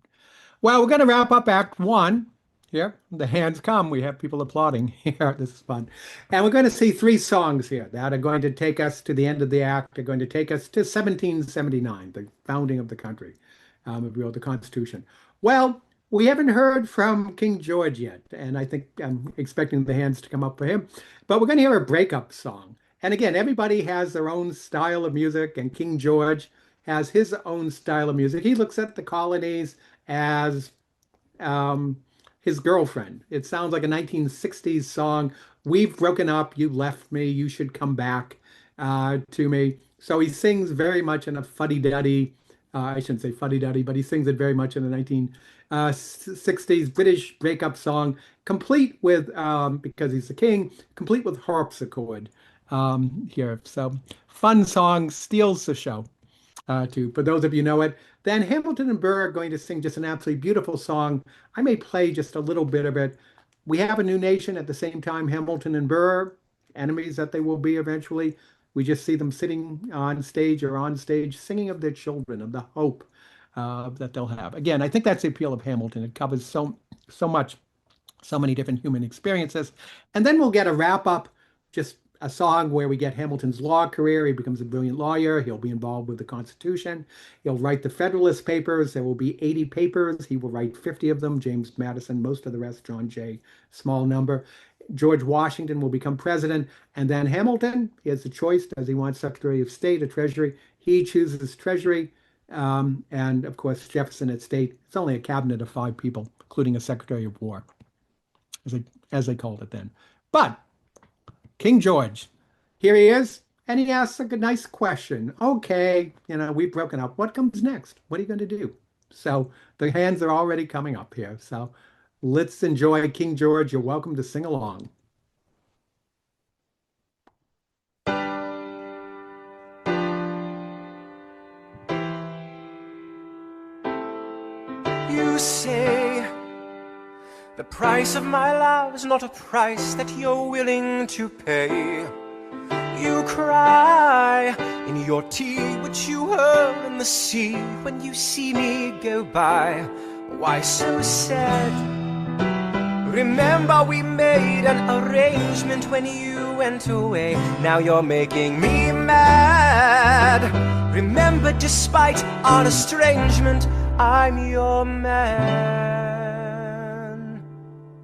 Well, we're going to wrap up Act One. Here, the hands come. We have people applauding here. This is fun. And we're going to see three songs here that are going to take us to the end of the act. They're going to take us to 1779, the founding of the country, of the Constitution. Well, we haven't heard from King George yet, and I think I'm expecting the hands to come up for him. But we're going to hear a breakup song. And again, everybody has their own style of music, and King George has his own style of music. He looks at the colonies as his girlfriend. It sounds like a 1960s song. We've broken up. You left me. You should come back to me. So he sings very much in a fuddy-duddy, I shouldn't say fuddy-duddy, but he sings it very much in the 1960s British breakup song, complete with, because he's the king, complete with harpsichord here. So fun song, steals the show. For those of you who know it. Then Hamilton and Burr are going to sing just an absolutely beautiful song. I may play just a little bit of it. We have a new nation at the same time. Hamilton and Burr, enemies that they will be eventually. We just see them sitting on stage singing of their children, of the hope that they'll have. Again, I think that's the appeal of Hamilton. It covers so much, so many different human experiences. And then we'll get a wrap up, just a song where we get Hamilton's law career. He becomes a brilliant lawyer. He'll be involved with the Constitution. He'll write the Federalist Papers. There will be 80 papers. He will write 50 of them. James Madison, most of the rest, John Jay, small number. George Washington will become president. And then Hamilton, he has the choice. Does he want Secretary of State or Treasury? He chooses Treasury. And of course, Jefferson at State. It's only a cabinet of 5 people, including a Secretary of War, as they called it then. But King George, here he is, and he asks a nice question. Okay, we've broken up. What comes next? What are you going to do? So the hands are already coming up here. So let's enjoy King George. You're welcome to sing along.
You say the price of my love is not a price that you're willing to pay. You cry in your tea, which you hurl in the sea when you see me go by. Why so sad? Remember we made an arrangement when you went away. Now you're making me mad. Remember, despite our estrangement, I'm your man.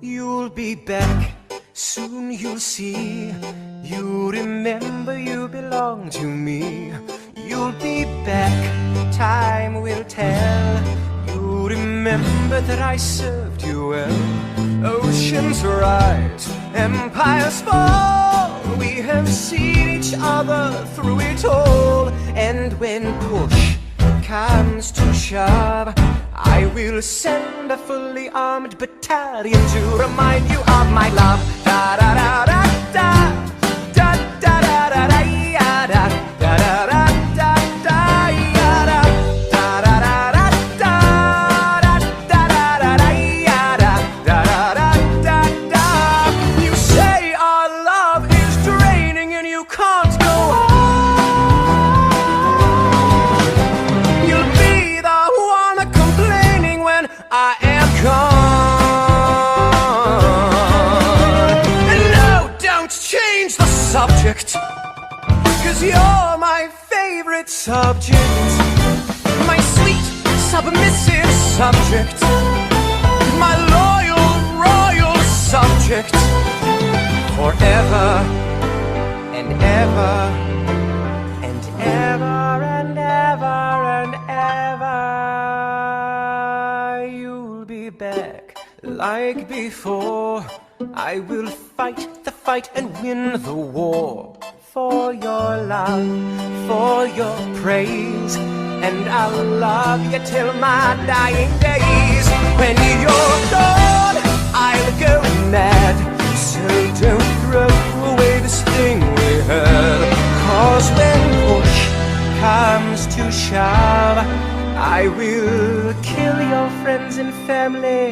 You'll be back, soon you'll see. You remember you belong to me. You'll be back, time will tell. You remember that I served you well. Oceans rise, empires fall. We have seen each other through it all. And when push comes to shove, I will send a fully armed battalion to remind you of my love. Da da da da da. Da da da da da ya da. Da da da da da ya da. Da da da da da. Da da da da da ya da. Da da da da da. You say our love is draining and you can't go on. You'll be the one complaining when I am gone. And no, don't change the subject, 'cause you're my favorite subject. My sweet, submissive subject. My loyal, royal subject. Forever and ever and ever and ever and ever. You'll be back like before. I will fight the fight and win the war. For your love, for your praise. And I'll love you till my dying days. When you're gone, I'll go mad. So don't throw away this thing we had. 'Cause when push comes to shove, I will kill your friends and family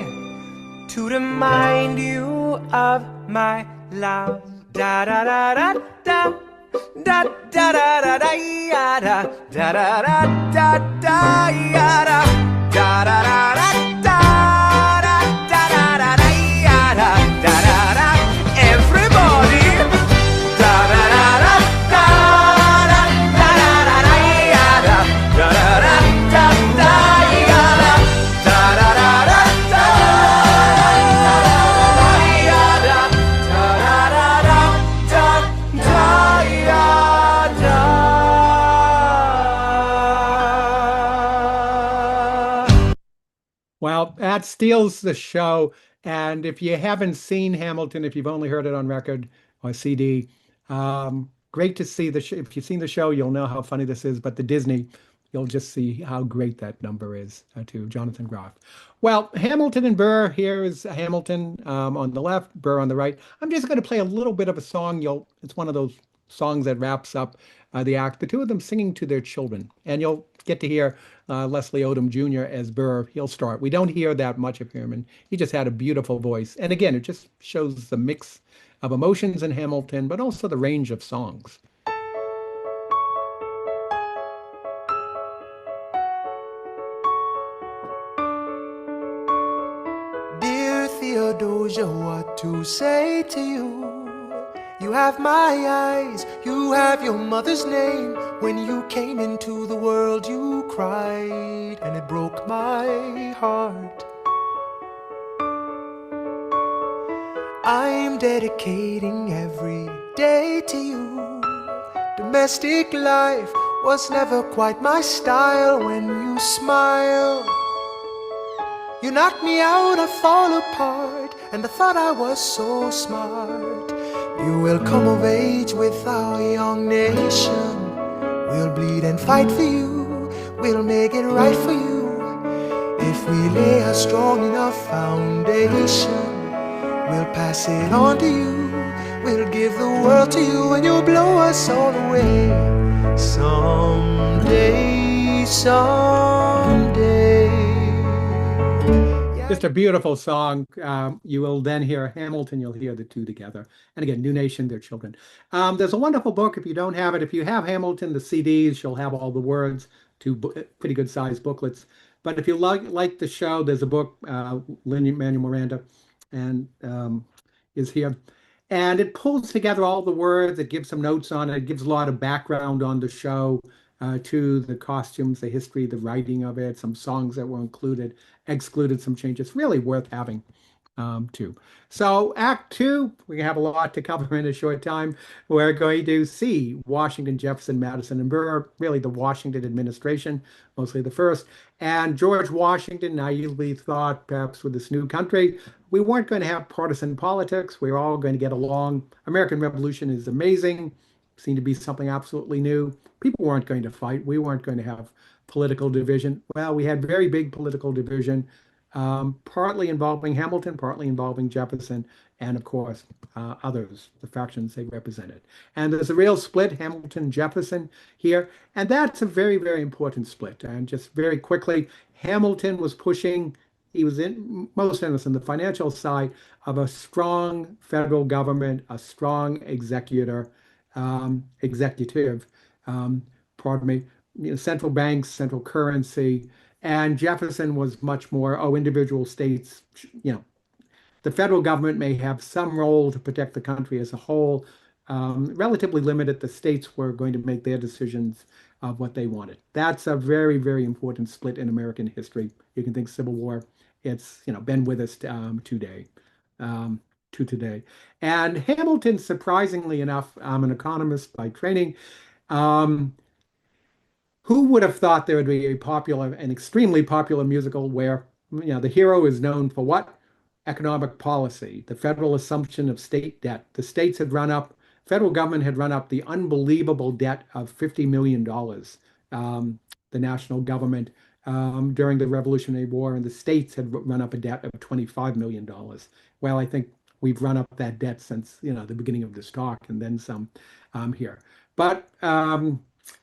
to remind you of my love. Da da da da da. Da da da da da ya da. Da da da da da ya da. Da da da da da. Da da da da da ya da. Da da da. Everybody. Da da da da da. Da da da da ya da. Da da da da da ya da. Da da da da da. Ya da. Da da da da da ya da.
Well, that steals the show. And if you haven't seen Hamilton, if you've only heard it on record or CD, great to see the show. If you've seen the show, you'll know how funny this is. But the Disney, you'll just see how great that number is to Jonathan Groff. Well, Hamilton and Burr. Here is Hamilton on the left, Burr on the right. I'm just going to play a little bit of a song. It's one of those songs that wraps up the act. The two of them singing to their children, and you'll get to hear Leslie Odom Jr. as Burr. He'll start. We don't hear that much of him, and he just had a beautiful voice. And again, it just shows the mix of emotions in Hamilton, but also the range of songs.
Dear Theodosia, what to say to you? You have my eyes, you have your mother's name. When you came into the world, you cried, and it broke my heart. I'm dedicating every day to you. Domestic life was never quite my style. When you smile, you knock me out, I fall apart, and I thought I was so smart. You will come of age with our young nation. We'll bleed and fight for you. We'll make it right for you. If we lay a strong enough foundation, we'll pass it on to you. We'll give the world to you, and you'll blow us all away. Someday, someday.
Just a beautiful song. You will then hear Hamilton, you'll hear the two together. And again, New Nation, their children. There's a wonderful book if you don't have it. If you have Hamilton, the CDs, you'll have all the words, pretty good sized booklets. But if you like the show, there's a book, Lin-Manuel Miranda, and is here. And it pulls together all the words, it gives some notes on it, it gives a lot of background on the show, to the costumes, the history, the writing of it, some songs that were excluded, some changes. Really worth having, too. So Act Two, we have a lot to cover in a short time. We're going to see Washington, Jefferson, Madison, and Burr, really the Washington administration, mostly the first. And George Washington naively thought, perhaps with this new country, we weren't going to have partisan politics. We were all going to get along. American Revolution is amazing, seemed to be something absolutely new. People weren't going to fight. We weren't going to have political division. Well, we had very big political division, partly involving Hamilton, partly involving Jefferson, and of course, others, the factions they represented. And there's a real split, Hamilton, Jefferson here. And that's a very, very important split. And just very quickly, Hamilton was pushing, he was in most innocent, the financial side of a strong federal government, a strong executive, central banks, central currency. And Jefferson was much more, individual states, the federal government may have some role to protect the country as a whole, relatively limited. The states were going to make their decisions of what they wanted. That's a very, very important split in American history. You can think Civil War. It's, been with us to today. And Hamilton, surprisingly enough, I'm an economist by training. Who would have thought there would be an extremely popular musical where, the hero is known for what? Economic policy, the federal assumption of state debt. The states had federal government had run up the unbelievable debt of $50 million, the national government, during the Revolutionary War, and the states had run up a debt of $25 million. Well, I think we've run up that debt since, the beginning of this talk, and then some here. But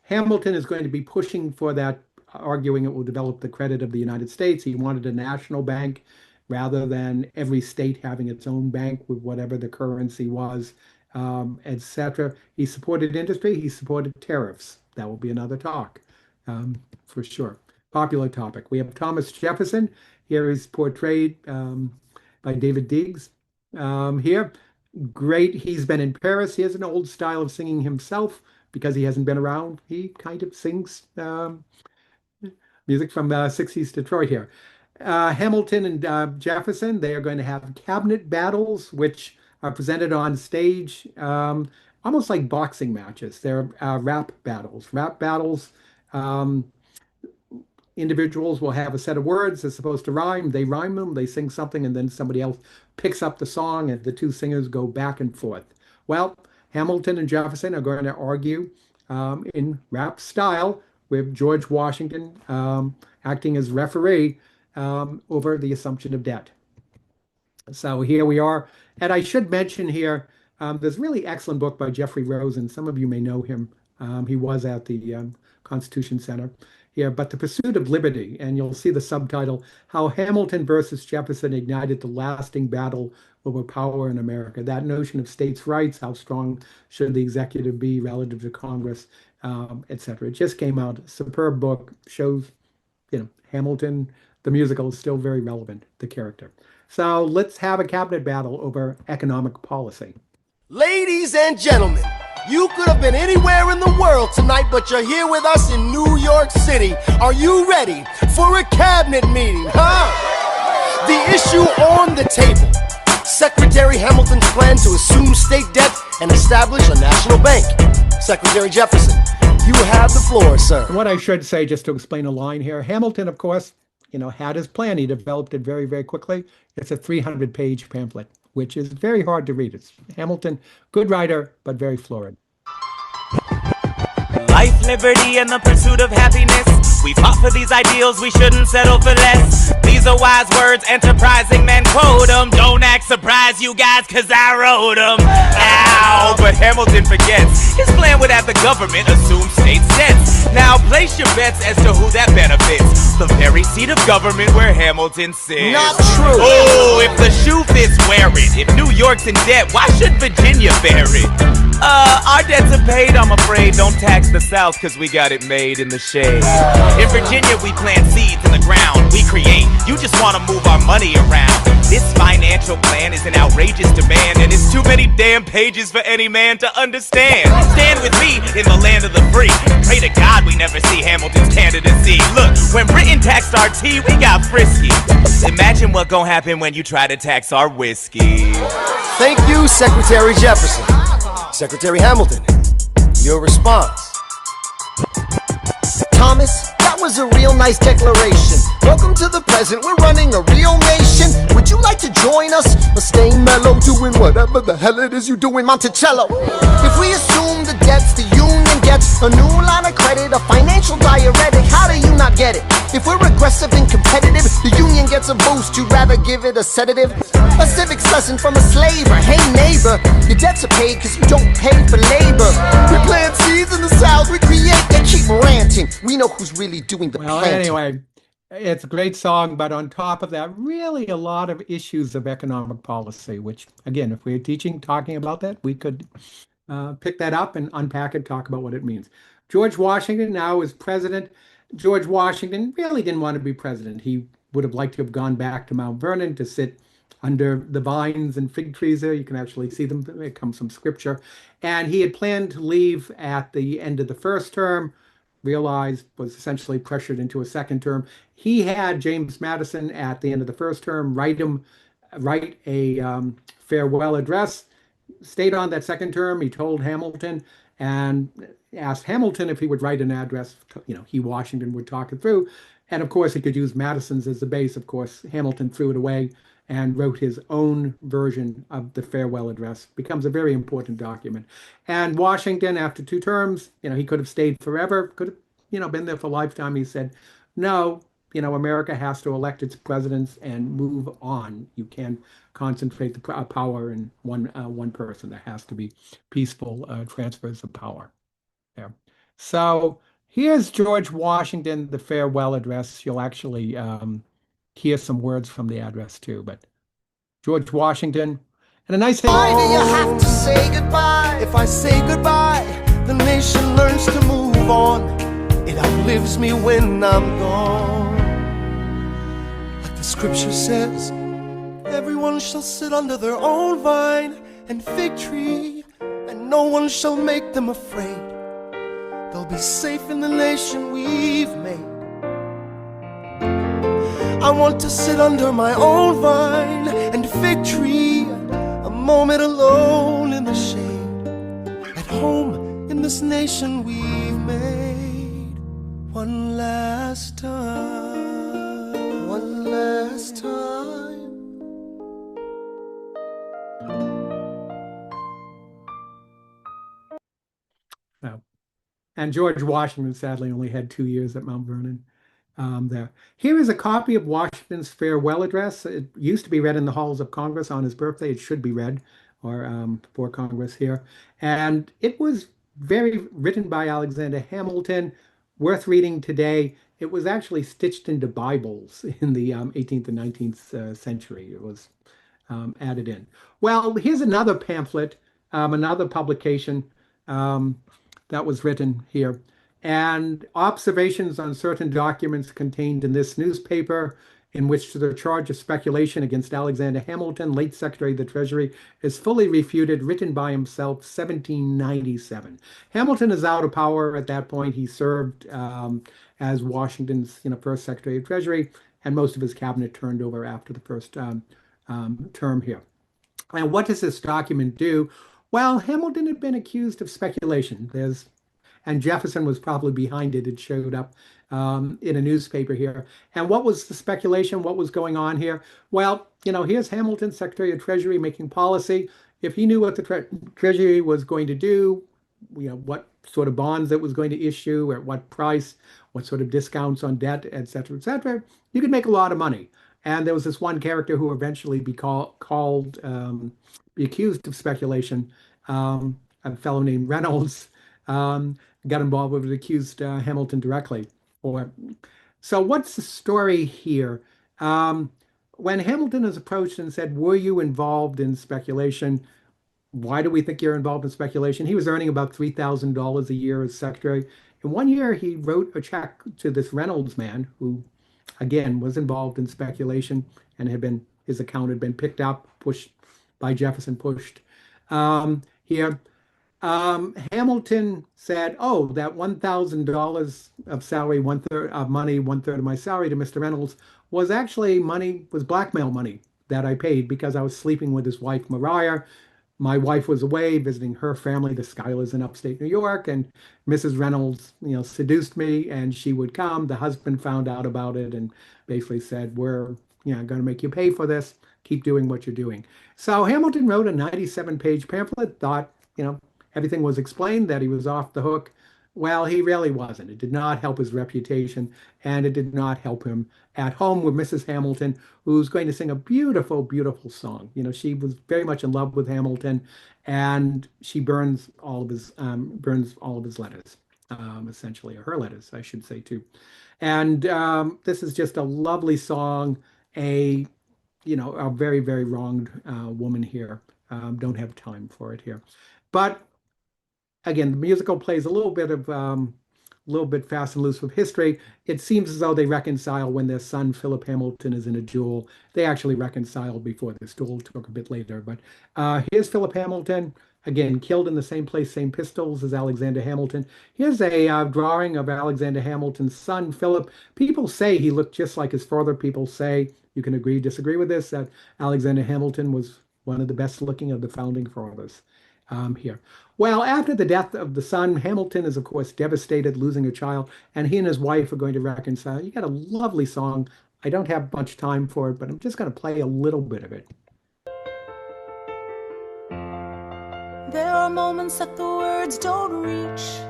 Hamilton is going to be pushing for that, arguing it will develop the credit of the United States. He wanted a national bank rather than every state having its own bank with whatever the currency was, etc. He supported industry. He supported tariffs. That will be another talk, for sure. Popular topic. We have Thomas Jefferson. Here is portrayed by David Diggs. Here, great. He's been in Paris. He has an old style of singing himself because he hasn't been around. He kind of sings music from 60s Detroit here. Hamilton and Jefferson, they are going to have cabinet battles, which are presented on stage, almost like boxing matches. They're rap battles. Rap battles, individuals will have a set of words they're supposed to rhyme. They rhyme them, they sing something, and then somebody else picks up the song, and the two singers go back and forth. Well, Hamilton and Jefferson are going to argue in rap style with George Washington acting as referee over the assumption of debt. So here we are. And I should mention here, there's a really excellent book by Jeffrey Rosen. Some of you may know him. He was at the Constitution Center here, but The Pursuit of Liberty, and you'll see the subtitle, How Hamilton versus Jefferson Ignited the Lasting Battle Over Power in America. That notion of states' rights, how strong should the executive be relative to Congress, etc. It just came out. Superb book, shows, Hamilton, the musical, is still very relevant, the character. So let's have a cabinet battle over economic policy.
Ladies and gentlemen, you could have been anywhere in the world tonight, but you're here with us in New York City. Are you ready for a cabinet meeting, huh? The issue on the table: Secretary Hamilton's plan to assume state debt and establish a national bank. Secretary Jefferson, you have the floor, sir.
And what I should say, just to explain a line here, Hamilton, of course, had his plan. He developed it very, very quickly. It's a 300-page pamphlet, which is very hard to read. It's Hamilton, good writer, but very florid.
Life, liberty, and the pursuit of happiness. We fought for these ideals, we shouldn't settle for less. These are wise words, enterprising men quote them. Don't act surprised, you guys, cause I wrote them. Ow, but Hamilton forgets. His plan would have the government assume state sense. Now place your bets as to who that benefits. The very seat of government where Hamilton sits.
Not true.
Oh, if the shoe fits, wear it. If New York's in debt, why should Virginia bear it? Our debts are paid, I'm afraid. Don't tax the South, cause we got it made in the shade. In Virginia, we plant seeds in the ground. We create, you just wanna move our money around. This financial plan is an outrageous demand, and it's too many damn pages for any man to understand. Stand with me in the land of the free. Pray to God we never see Hamilton's candidacy. Look, when Britain taxed our tea, we got frisky. Imagine what gon' happen when you try to tax our whiskey.
Thank you, Secretary Jefferson. Secretary Hamilton, your response. Thomas, that was a real nice declaration. Welcome to the present, we're running a real nation. Would you like to join us or stay mellow, doing whatever the hell it is you do in Monticello? If we assume the debts the union gets, a new line of credit, a financial diuretic, how do you not get it? If we're aggressive and competitive, the union gets a boost, you'd rather give it a sedative? A civics lesson from a slaver, hey neighbor, your debts are paid cause you don't pay for labor. We plant seeds in the South, we create, they keep ranting. We know who's really doing the
Well,
planting.
anyway, it's a great song, but on top of that, really a lot of issues of economic policy, which, again, if we were teaching, talking about that, we could pick that up and unpack it, talk about what it means. George Washington now is president. George Washington really didn't want to be president. He would have liked to have gone back to Mount Vernon to sit under the vines and fig trees there. You can actually see them. It comes from scripture. And he had planned to leave at the end of the first term, realized was essentially pressured into a second term. He had James Madison at the end of the first term write a farewell address, stayed on that second term. He told Hamilton and asked Hamilton if he would write an address. Washington would talk it through. And of course, he could use Madison's as the base. Of course, Hamilton threw it away and wrote his own version of the farewell address. Becomes a very important document. And Washington, after two terms, he could have stayed forever, could have, been there for a lifetime. He said, no, America has to elect its presidents and move on. You can't concentrate the power in one person. There has to be peaceful transfers of power there. So here's George Washington, the farewell address. You'll actually hear some words from the address too, but George Washington, and a nice thing.
Why do you have to say goodbye? If I say goodbye, the nation learns to move on. It outlives me when I'm gone. Like the scripture says, everyone shall sit under their own vine and fig tree, and no one shall make them afraid. They'll be safe in the nation we've made. I want to sit under my own vine and fig tree, a moment alone in the shade, at home in this nation we've made. One last time, one last time.
No. And George Washington sadly only had 2 years at Mount Vernon. There. Here is a copy of Washington's farewell address. It used to be read in the halls of Congress on his birthday. It should be read or for Congress here. And it was written by Alexander Hamilton, worth reading today. It was actually stitched into Bibles in the 18th and 19th century. It was added in. Well, here's another pamphlet, another publication that was written here. And observations on certain documents contained in this newspaper, in which the charge of speculation against Alexander Hamilton, late Secretary of the Treasury, is fully refuted, written by himself, 1797. Hamilton is out of power at that point. He served as Washington's first Secretary of Treasury, and most of his cabinet turned over after the first term here. And what does this document do? Well, Hamilton had been accused of speculation. And Jefferson was probably behind it. It showed up in a newspaper here. And what was the speculation? What was going on here? Well, here's Hamilton, Secretary of Treasury, making policy. If he knew what the Treasury was going to do, what sort of bonds it was going to issue, at what price, what sort of discounts on debt, et cetera, you could make a lot of money. And there was this one character who eventually be accused of speculation, a fellow named Reynolds, got involved with it, accused Hamilton directly. Or so what's the story here? Um, when Hamilton is approached and said, "Were you involved in speculation? Why do we think you're involved in speculation?" He was earning about $3,000 a year as secretary. In one year, he wrote a check to this Reynolds man who, again, was involved in speculation and his account had been picked up, pushed by Jefferson, pushed here. Hamilton said, "Oh, that $1,000 of salary, one third of money, one third of my salary to Mr. Reynolds was actually money, was blackmail money that I paid because I was sleeping with his wife, Mariah. My wife was away visiting her family, the Schuyler's in upstate New York, and Mrs. Reynolds, seduced me, and she would come. The husband found out about it and basically said, "We're, going to make you pay for this. Keep doing what you're doing." So Hamilton wrote a 97-page pamphlet, thought, everything was explained, that he was off the hook. Well, he really wasn't. It did not help his reputation, and it did not help him at home with Mrs. Hamilton, who's going to sing a beautiful, beautiful song. She was very much in love with Hamilton, and she burns all of his letters, essentially, or her letters, I should say, too. And this is just a lovely song. A very, very wronged woman here. Don't have time for it here, but again, the musical plays a little bit fast and loose with history. It seems as though they reconcile when their son Philip Hamilton is in a duel. They actually reconciled before this duel took a bit later. But here's Philip Hamilton, again, killed in the same place, same pistols as Alexander Hamilton. Here's a drawing of Alexander Hamilton's son, Philip. People say he looked just like his father. People say, you can agree, disagree with this, that Alexander Hamilton was one of the best looking of the founding fathers here. Well, after the death of the son, Hamilton is, of course, devastated, losing a child, and he and his wife are going to reconcile. You got a lovely song. I don't have much time for it, but I'm just going to play a little bit of it.
There are moments that the words don't reach.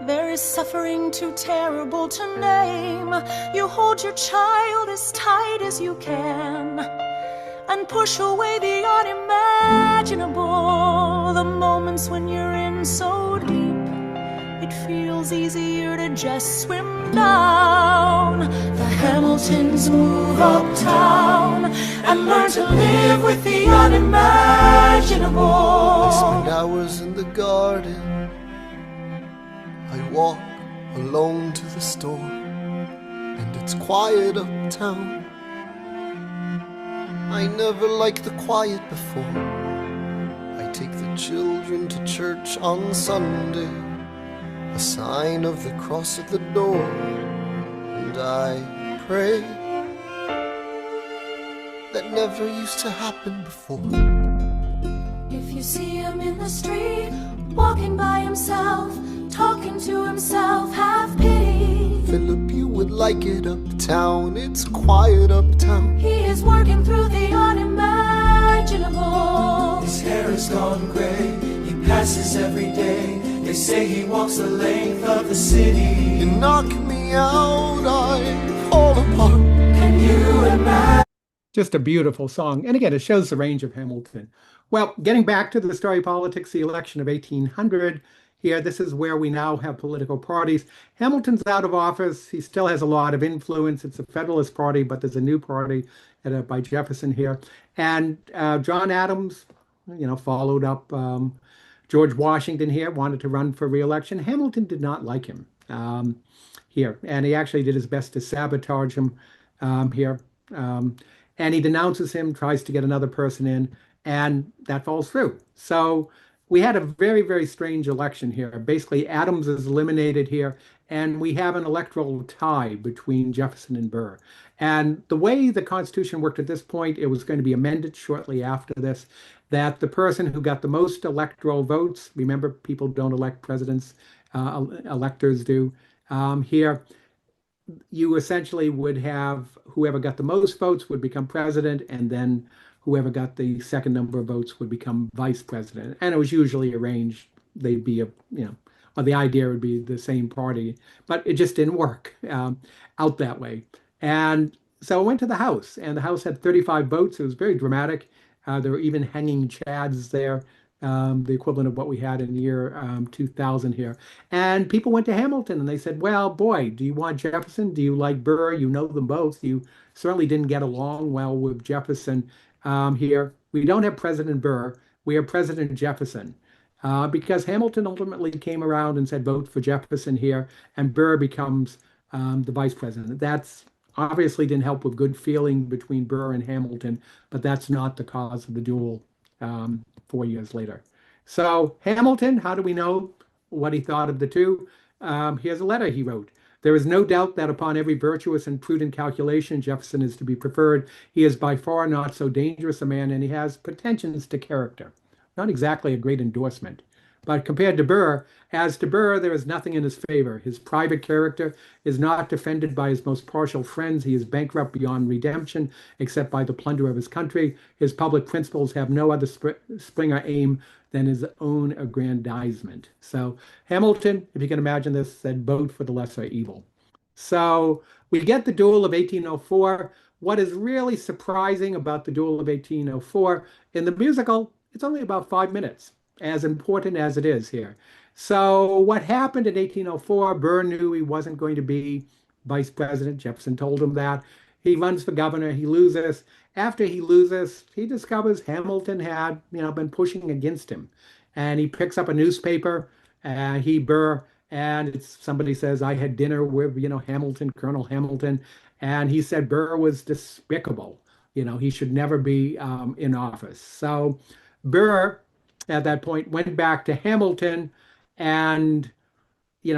There is suffering too terrible to name. You hold your child as tight as you can and push away the unimaginable. The moments when you're in so deep, it feels easier to just swim down. The Hamiltons move uptown and learn to live with the unimaginable.
I spend hours in the garden. I walk alone to the store, and it's quiet uptown. I never liked the quiet before. I take the children to church on Sunday, a sign of the cross at the door, and I pray. That never used to happen before.
If you see him in the street, walking by himself, talking to himself, have pity.
Philip, you would like it uptown. It's quiet uptown.
He is working through the unimaginable.
His hair has gone gray. He passes every day. They say he walks the length of the city.
You knock me out, I fall apart.
Can you imagine?
Just a beautiful song. And again, it shows the range of Hamilton. Well, getting back to the story of politics, the election of 1800, here, this is where we now have political parties. Hamilton's out of office. He still has a lot of influence. It's a Federalist Party, but there's a new party by Jefferson here. And John Adams, followed up. George Washington here wanted to run for re-election. Hamilton did not like him here, and he actually did his best to sabotage him here. And he denounces him, tries to get another person in, and that falls through. So we had a very, very strange election here. Basically, Adams is eliminated here, and we have an electoral tie between Jefferson and Burr. And the way the Constitution worked at this point, it was going to be amended shortly after this, that the person who got the most electoral votes, remember, people don't elect presidents, electors do, here, you essentially would have whoever got the most votes would become president, and then whoever got the second number of votes would become vice president. And it was usually arranged they'd be the idea would be the same party, but it just didn't work out that way. And so I went to the House, and the House had 35 votes. It was very dramatic. There were even hanging chads there, the equivalent of what we had in the year 2000 here. And people went to Hamilton and they said, well, boy, do you want Jefferson? Do you like Burr? You know them both. You certainly didn't get along well with Jefferson here. We don't have President Burr. We have President Jefferson. Because Hamilton ultimately came around and said, vote for Jefferson here, and Burr becomes the vice president. That's obviously didn't help with good feeling between Burr and Hamilton, but that's not the cause of the duel 4 years later. So Hamilton, how do we know what he thought of the two? Here's a letter he wrote. There is no doubt that upon every virtuous and prudent calculation, Jefferson is to be preferred. He is by far not so dangerous a man, and he has pretensions to character. Not exactly a great endorsement. But compared to Burr, as to Burr, there is nothing in his favor. His private character is not defended by his most partial friends. He is bankrupt beyond redemption, except by the plunder of his country. His public principles have no other spring or aim than his own aggrandizement. So Hamilton, if you can imagine this, said vote for the lesser evil. So we get the duel of 1804. What is really surprising about the duel of 1804, in the musical, it's only about 5 minutes, as important as it is here. So what happened in 1804, Burr knew he wasn't going to be vice president. Jefferson told him that. He runs for governor. He loses. After he loses, he discovers Hamilton had, been pushing against him. And he picks up a newspaper, Burr, and somebody says, I had dinner with, Hamilton, Colonel Hamilton. And he said Burr was despicable. He should never be in office. So Burr, at that point, went back to Hamilton and,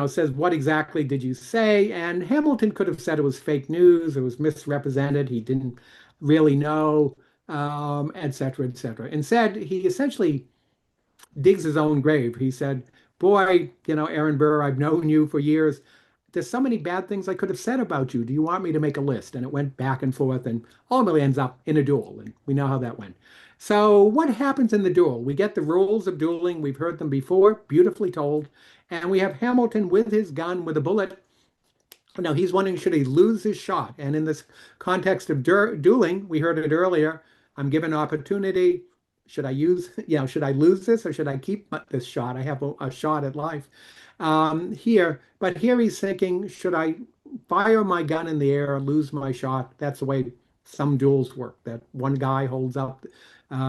says, what exactly did you say? And Hamilton could have said it was fake news, it was misrepresented, he didn't really know, et cetera, et cetera. Instead, he essentially digs his own grave. He said, boy, Aaron Burr, I've known you for years. There's so many bad things I could have said about you. Do you want me to make a list? And it went back and forth and ultimately ends up in a duel. And we know how that went. So what happens in the duel? We get the rules of dueling. We've heard them before, beautifully told. And we have Hamilton with his gun, with a bullet. Now he's wondering, should he lose his shot? And in this context of dueling, we heard it earlier, I'm given opportunity. Should I should I lose this or should I keep this shot? I have a shot at life but here he's thinking, should I fire my gun in the air, lose my shot? That's the way some duels work, that one guy holds up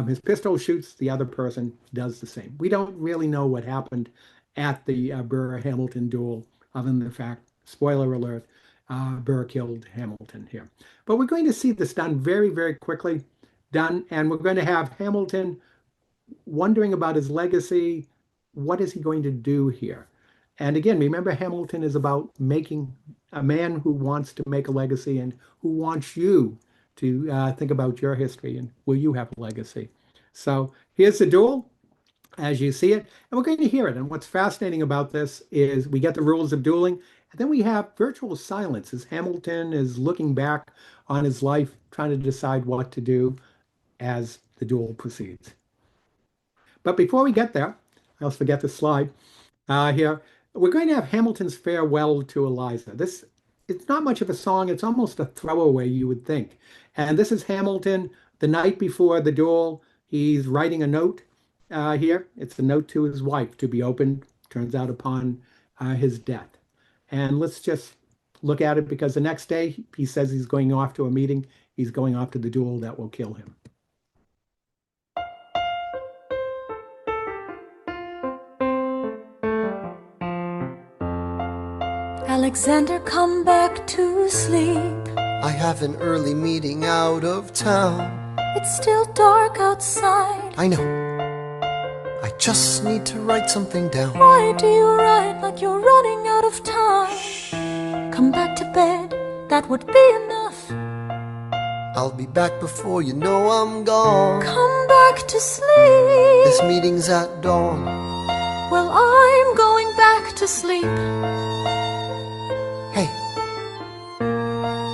his pistol, shoots, the other person does the same. We don't really know what happened at the Burr-Hamilton duel, other than the fact, spoiler alert, Burr killed Hamilton here. But we're going to see this done very, very quickly, and we're going to have Hamilton wondering about his legacy. What is he going to do here? And again, remember, Hamilton is about making a man who wants to make a legacy and who wants you to think about your history and will you have a legacy. So here's the duel as you see it, and we're going to hear it. And what's fascinating about this is we get the rules of dueling, and then we have virtual silence as Hamilton is looking back on his life, trying to decide what to do as the duel proceeds. But before we get there, I almost forget the slide here. We're going to have Hamilton's farewell to Eliza. It's not much of a song. It's almost a throwaway, you would think. And this is Hamilton the night before the duel. He's writing a note here. It's a note to his wife to be opened, turns out, upon his death. And let's just look at it, because the next day he says he's going off to a meeting. He's going off to the duel that will kill him.
Alexander, come back to sleep.
I have an early meeting out of town.
It's still dark outside.
I know. I just need to write something down.
Why do you write like you're running out of time? Come back to bed, that would be enough.
I'll be back before you know I'm gone.
Come back to sleep.
This meeting's at dawn.
Well, I'm going back to sleep.
Hey,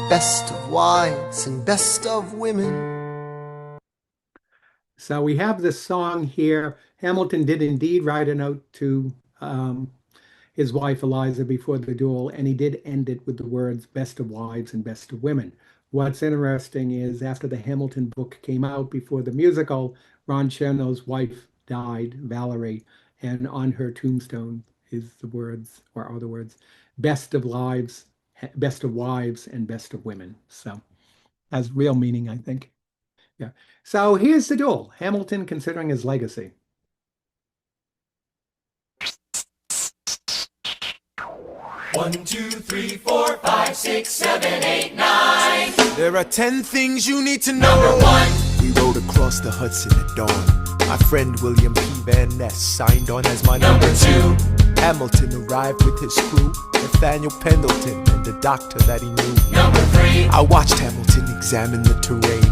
best of wives and best of women.
So we have this song here. Hamilton did indeed write a note to his wife Eliza before the duel, and he did end it with the words "best of wives and best of women." What's interesting is after the Hamilton book came out before the musical, Ron Cherno's wife died, Valerie, and on her tombstone is the words, or are the words, best of wives and best of women. So has real meaning, I think. Yeah. So here's the duel. Hamilton considering his legacy.
One, two, three, four, five, six, seven, eight, nine.
There are 10 things you need to know.
Number one.
We rode across the Hudson at dawn. My friend William P. Van Ness signed on as my
Number two.
Hamilton arrived with his crew, Nathaniel Pendleton and the doctor that he knew.
Number three.
I watched Hamilton examine the terrain.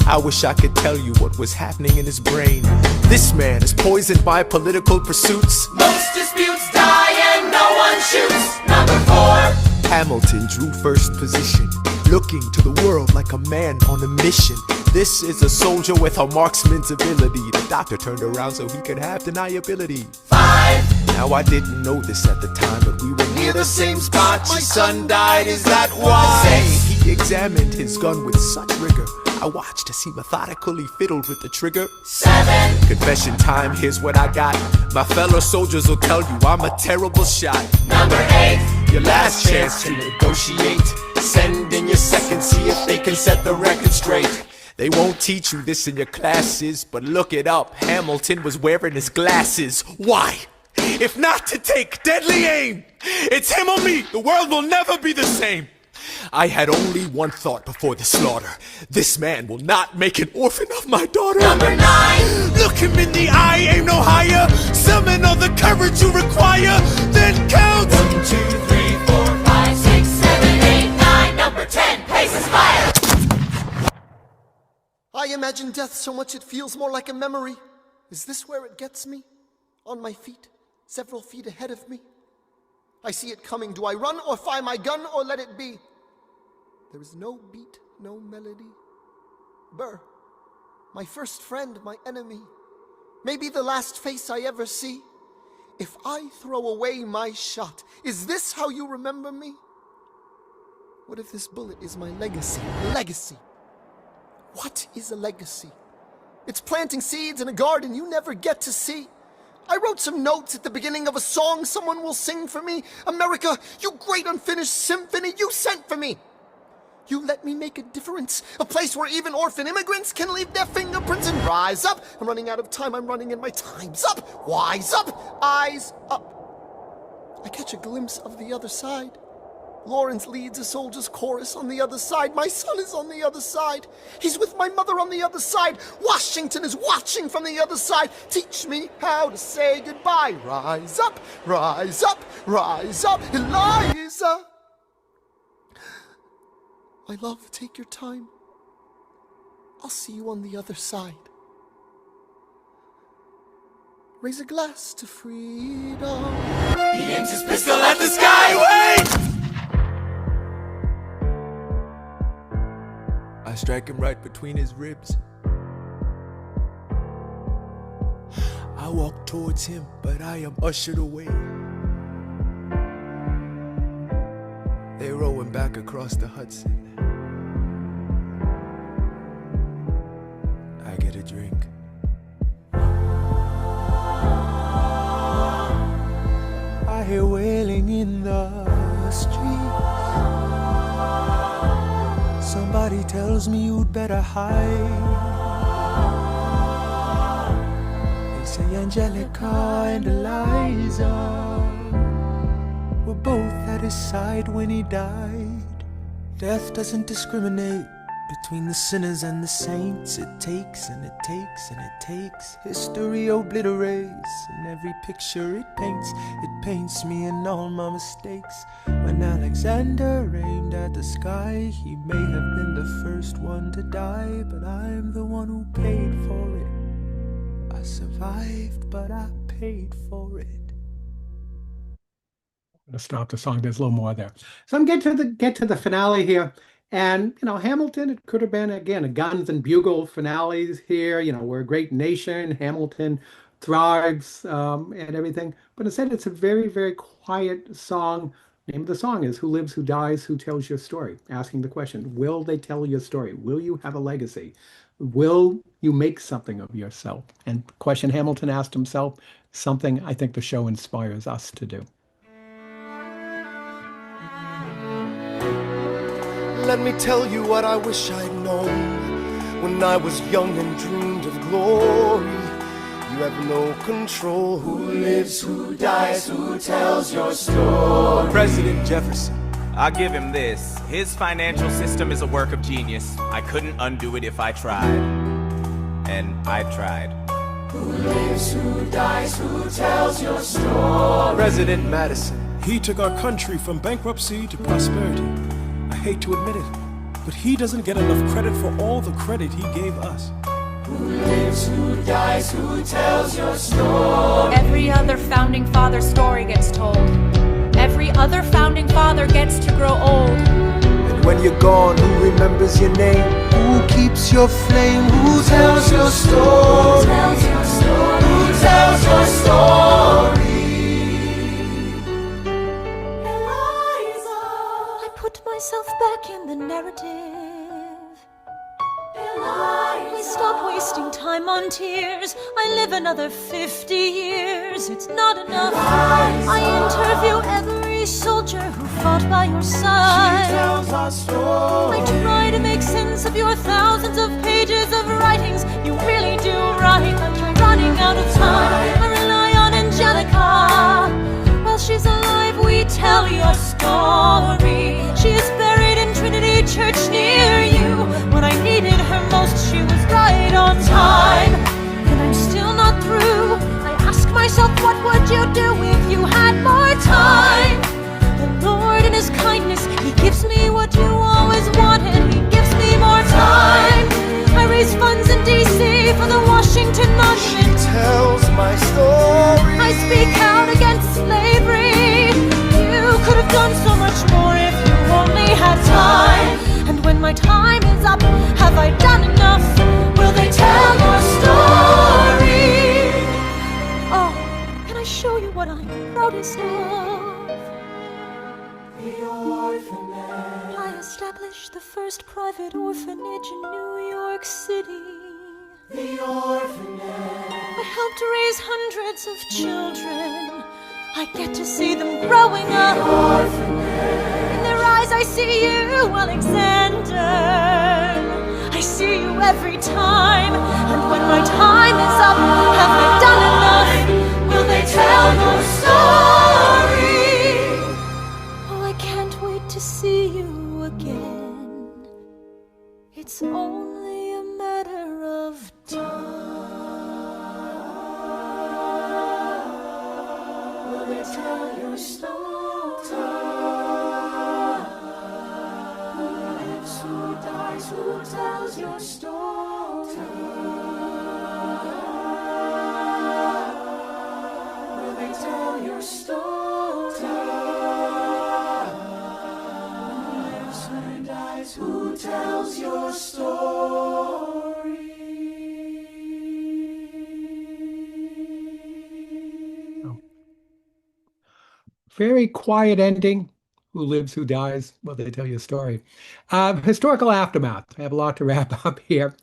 I wish I could tell you what was happening in his brain. This man is poisoned by political pursuits.
Most disputes die and no one shoots. Number four.
Hamilton drew first position, looking to the world like a man on a mission. This is a soldier with a marksman's ability. The doctor turned around so he could have deniability.
5.
Now I didn't know this at the time, but we were near the same spot. My son died, is that why? 6. He examined his gun with such rigor. I watched as he methodically fiddled with the trigger.
7.
Confession time, here's what I got. My fellow soldiers will tell you I'm a terrible shot.
Number 8.
Your last chance to negotiate. Send in your second, see if they can set the record straight. They won't teach you this in your classes, but look it up. Hamilton was wearing his glasses. Why? If not to take deadly aim, it's him or me. The world will never be the same. I had only one thought before the slaughter. This man will not make an orphan of my daughter.
Number 9.
Look him in the eye, aim no higher. Summon all the courage you require. Then count.
1, 2, 3, 4, 5, 6, 7, 8, 9. Number 10. Paces fire.
I imagine death so much it feels more like a memory. Is this where it gets me? On my feet, several feet ahead of me. I see it coming. Do I run or fire my gun or let it be? There is no beat, no melody. Burr, my first friend, my enemy. Maybe the last face I ever see. If I throw away my shot, is this how you remember me? What if this bullet is my legacy? Legacy. What is a legacy? It's planting seeds in a garden you never get to see. I wrote some notes at the beginning of a song someone will sing for me. America, you great unfinished symphony you sent for me. You let me make a difference, a place where even orphan immigrants can leave their fingerprints and rise up. I'm running out of time, I'm running and my time's up. Wise up, eyes up. I catch a glimpse of the other side. Lawrence leads a soldier's chorus on the other side. My son is on the other side. He's with my mother on the other side. Washington is watching from the other side. Teach me how to say goodbye. Rise up, rise up, rise up, Eliza. My love, take your time. I'll see you on the other side. Raise a glass to freedom.
He aims his pistol at the sky. Wait!
I strike him right between his ribs. I walk towards him, but I am ushered away. They row him back across the Hudson. I get a drink. I hear wailing in the street. Somebody tells me you'd better hide. They say Angelica and Eliza were both at his side when he died. Death doesn't discriminate between the sinners and the saints. It takes and it takes and it takes. History obliterates, and every picture it paints me in all my mistakes. When Alexander aimed at the sky, he may have been the first one to die, but I'm the one who paid for it. I survived, but I paid for it.
To stop the song, there's a little more there. So I'm get to the finale here. And, Hamilton, it could have been, again, a guns and bugle finales here. We're a great nation. Hamilton thrives and everything. But instead, it's a very, very quiet song. Name of the song is Who Lives, Who Dies, Who Tells Your Story? Asking the question, will they tell your story? Will you have a legacy? Will you make something of yourself? And question Hamilton asked himself, something I think the show inspires us to do.
Let me tell you what I wish I'd known when I was young and dreamed of glory. You have no control. Who lives, who dies, who tells your story?
President Jefferson.
I'll give him this. His financial system is a work of genius. I couldn't undo it if I tried. And I tried.
Who lives, who dies, who tells your story?
President Madison.
He took our country from bankruptcy to prosperity. I hate to admit it, but he doesn't get enough credit for all the credit he gave us.
Who lives, who dies, who tells your story?
Every other founding father story gets told. Every other founding father gets to grow old.
And when you're gone, who remembers your name? Who keeps your flame? Who tells your story?
Who tells your story? Who tells your story?
I put myself back in the narrative. I stop wasting time on tears. I live another 50 years. It's not enough. I interview every soldier who fought by your side.
She tells our story.
I try to make sense of your thousands of pages of writings. You really do write, but you're running out of time. I rely on Angelica. While she's alive, we tell your story. She is buried in Trinity Church near you. When I needed her most, she was right on time. And I'm still not through. I ask myself, what would you do if you had more time? The Lord in His kindness, He gives me what you always wanted. He gives me more time. I raise funds in D.C. for the Washington Monument.
She tells my story.
I speak out against slavery. You could have done so much more if you only had time. And when my time is up, have I done enough? Will they tell your story? Oh, can I show you what I'm proudest of?
The orphanage.
I established the first private orphanage in New York City.
The orphanage.
I helped raise hundreds of children. I get to see them growing up. In their eyes I see you, Alexander. I see you every time. And when my time is up, have I done enough? Will they tell your story? Oh, I can't wait to see you again. It's only a matter of time.
Will they tell your story? Who lives, who dies, who tells your story? Will they tell your story? Who lives, who dies, who tells your story?
Very quiet ending. Who lives, who dies? Well, they tell you a story. Historical aftermath. I have a lot to wrap up here.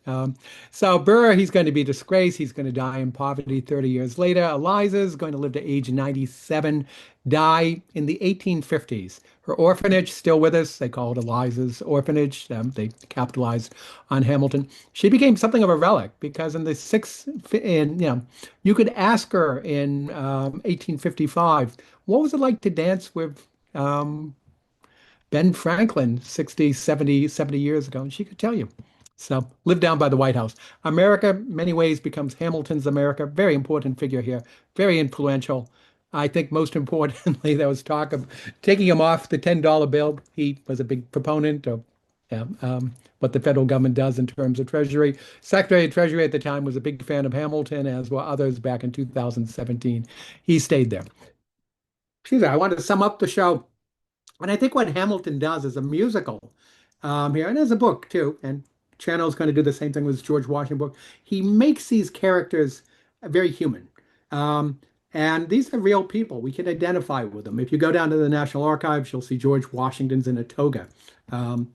So Burr, he's going to be disgraced. He's going to die in poverty 30 years later. Eliza's going to live to age 97, die in the 1850s. Her orphanage still with us. They call it Eliza's orphanage. They capitalized on Hamilton. She became something of a relic because you could ask her in 1855, what was it like to dance with Ben Franklin 60, 70 years ago? And she could tell you. So lived down by the White House. America, many ways, becomes Hamilton's America. Very important figure here. Very influential. I think most importantly, there was talk of taking him off the $10 bill. He was a big proponent of what the federal government does in terms of Treasury. Secretary of Treasury at the time was a big fan of Hamilton, as were others back in 2017. He stayed there. Excuse me, I wanted to sum up the show. And I think what Hamilton does is a musical here, and as a book too, and Chano's going to do the same thing with his George Washington book. He makes these characters very human. And these are real people. We can identify with them. If you go down to the National Archives, you'll see George Washington's in a toga um,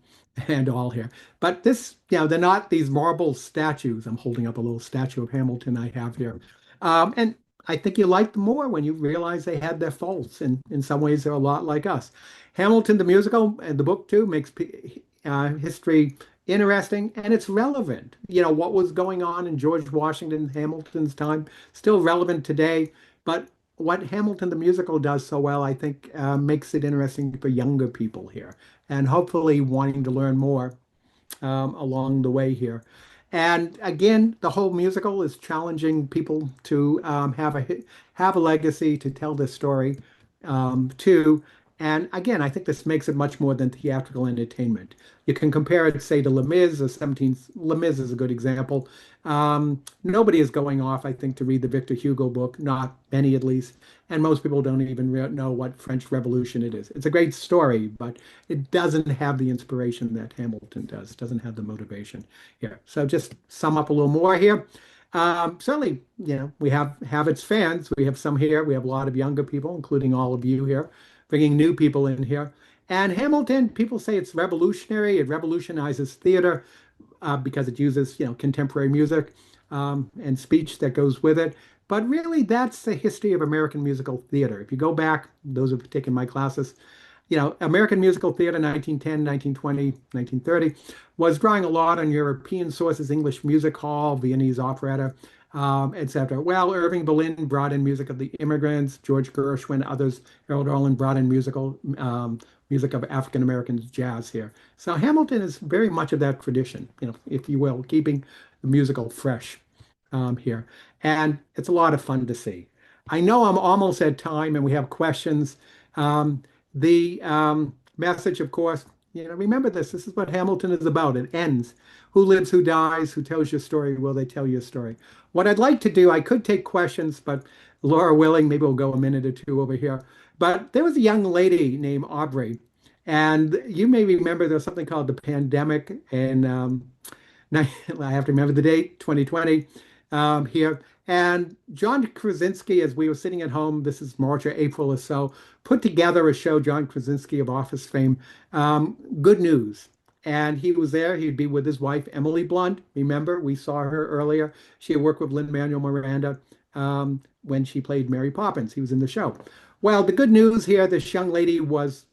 and all here. But this, they're not these marble statues. I'm holding up a little statue of Hamilton I have here. And I think you like them more when you realize they had their faults. And in some ways, they're a lot like us. Hamilton, the musical, and the book too, makes history interesting, and it's relevant. What was going on in George Washington, Hamilton's time, still relevant today. But what Hamilton the musical does so well, I think, makes it interesting for younger people here, and hopefully wanting to learn more along the way here. And again, the whole musical is challenging people to have a legacy, to tell this story too. And again, I think this makes it much more than theatrical entertainment. You can compare it, say, to Les Mis. Les Mis is a good example. Nobody is going off, I think, to read the Victor Hugo book, not many at least. And most people don't even know what French Revolution it is. It's a great story, but it doesn't have the inspiration that Hamilton does. It doesn't have the motivation here. So just sum up a little more here. Certainly, we have its fans. We have some here. We have a lot of younger people, including all of you here, bringing new people in here. And Hamilton, people say it's revolutionary. It revolutionizes theater because it uses, contemporary music and speech that goes with it. But really, that's the history of American musical theater. If you go back, those who've taken my classes, American musical theater, 1910, 1920, 1930, was drawing a lot on European sources, English music hall, Viennese operetta, etc. Well, Irving Berlin brought in music of the immigrants, George Gershwin, others, Harold Arlen brought in music of African Americans, jazz here. So Hamilton is very much of that tradition, if you will, keeping the musical fresh here. And it's a lot of fun to see. I know I'm almost at time and we have questions. The message, of course, remember this is what Hamilton is about. It ends. Who lives, who dies, who tells your story, will they tell your story? What I'd like to do, I could take questions, but Laura willing, maybe we'll go a minute or two over here. But there was a young lady named Aubrey, and you may remember there's something called the pandemic, and I have to remember the date, 2020 here. And John Krasinski, as we were sitting at home, this is March or April or so, put together a show, John Krasinski of Office fame, Good News. And he was there. He'd be with his wife, Emily Blunt. Remember, we saw her earlier. She had worked with Lin-Manuel Miranda when she played Mary Poppins. He was in the show. Well, the good news here, this young lady was,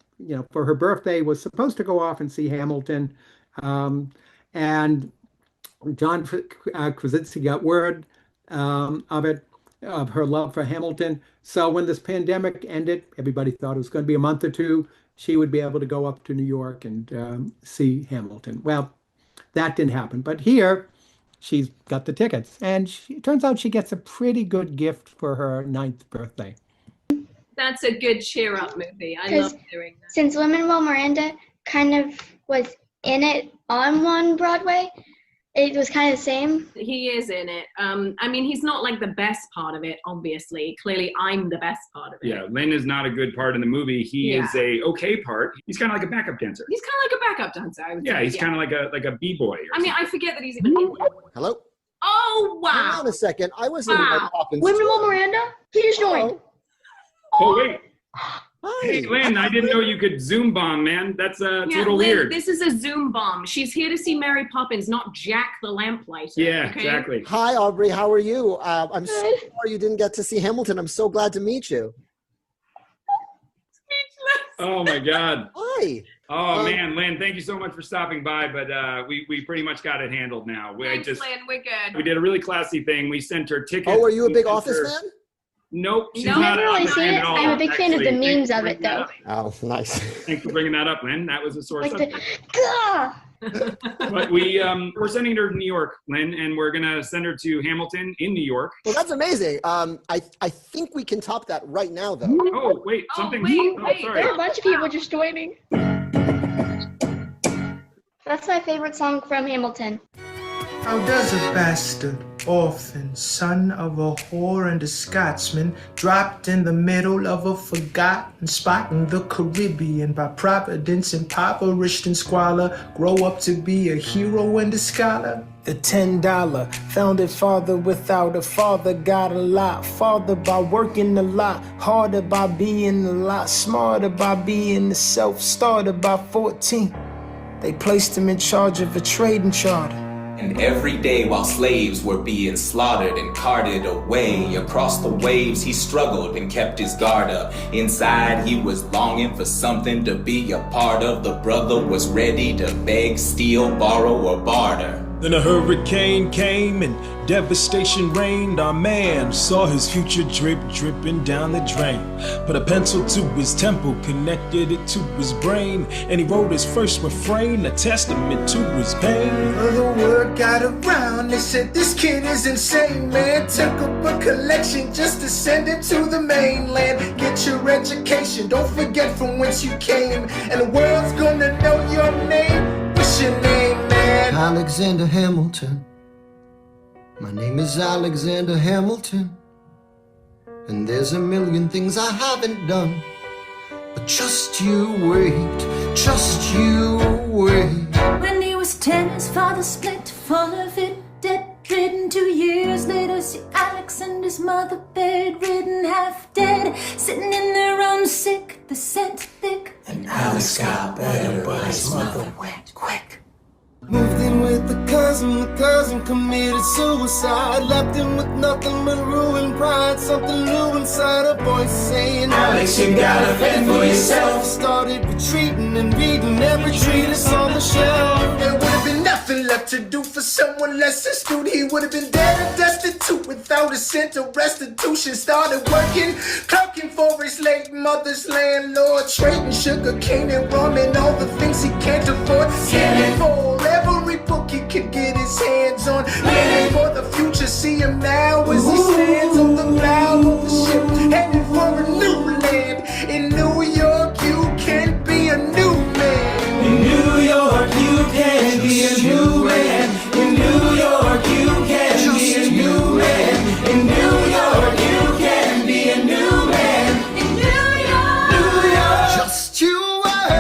for her birthday, was supposed to go off and see Hamilton. And John Krasinski got word of her love for Hamilton. So when this pandemic ended, everybody thought it was going to be a month or two. She would be able to go up to New York and see Hamilton. Well, that didn't happen. But here, she's got the tickets. And it turns out she gets a pretty good gift for her 9th birthday.
That's a good cheer-up movie. I love hearing that.
Since Lin-Manuel Miranda kind of was in it on one Broadway, it was kind of the same.
He is in it. I mean, he's not like the best part of it, obviously. Clearly, I'm the best part of it.
Yeah, Lin is not a good part in the movie. He is a okay part. He's kind of like a backup dancer.
He's kind of like a backup dancer, I would say.
He's kind of like a b-boy.
I mean, I forget that he's even in it.
Hello?
Oh, wow.
Hang on a second. I was in Mary Poppins.
Lin-Manuel Miranda? He just joined.
Oh, wait.
Hi.
Hey, Lynn, I didn't know you could Zoom bomb, man. That's a little
Lynn,
weird.
This is a Zoom bomb. She's here to see Mary Poppins, not Jack the Lamplighter.
Yeah,
okay?
exactly.
Hi, Aubrey. How are you? I'm so sorry you didn't get to see Hamilton. I'm so glad to meet you.
Speechless.
Oh, my God.
Hi.
Oh, man, Lynn, thank you so much for stopping by, but we pretty much got it handled now.
Thanks, Lynn. We're good.
We did a really classy thing. We sent her tickets.
Oh, are you a big Office fan?
Nope. She's
I've
not
never really
Office
seen
fan
it.
at all.
I'm a big fan of the
Actually,
memes of it, though.
Oh, nice.
Thanks for bringing that up, Lynn. That was a sore
Like
subject. But we're sending her to New York, Lynn, and we're gonna send her to Hamilton in New York.
Well, that's amazing. I think we can top that right now, though.
Oh, wait, something.
Wait,
sorry.
there are a bunch of people just joining. That's my favorite song from Hamilton.
How does a bastard orphan, son of a whore and a Scotsman, dropped in the middle of a forgotten spot in the Caribbean, by providence impoverished in squalor, grow up to be a hero and a scholar.
The $10 founded father without a father got a lot farther by working a lot harder, by being a lot smarter, by being a self-starter. By 14 they placed him in charge of a trading charter.
And every day while slaves were being slaughtered and carted away across the waves, he struggled and kept his guard up. Inside he was longing for something to be a part of. The brother was ready to beg, steal, borrow, or barter.
Then a hurricane came and devastation reigned. Our man saw his future dripping down the drain. Put a pencil to his temple, connected it to his brain, and he wrote his first refrain, a testament to his pain.
The word got around, they said this kid is insane, man. Took up a collection just to send it to the mainland. Get your education, don't forget from whence you came, and the world's gonna know your name. What's your name, man?
Alexander Hamilton. My name is Alexander Hamilton. And there's a million things I haven't done. But just you wait, just you wait.
When he was 10, his father split, full of it, debt-ridden. 2 years later, see Alex and his mother bedridden, half dead, sitting in their own sick, the scent thick.
And Alex got better, but his mother went quick.
Moved in with the cousin committed suicide. Left him with nothing but ruined pride. Something new inside, a voice saying,
Alex, you gotta fend for yourself.
Started retreating and reading every treatise on the shelf.
There would have been nothing left to do for someone less astute. He would have been dead and destitute without a cent of restitution. Started working, clerking for his late mother's landlord, trading sugar cane and rum and all the things he can't afford. Scanning for every book he could get his hands on. Planning for the future, see him now as he stands on the bow of the ship, heading for a new land. In New York, you can be a new man.
In New York, you can be a new man. In New York, you can be a new man. In New York, you can be a new man.
In New York,
New York,
Just you wait.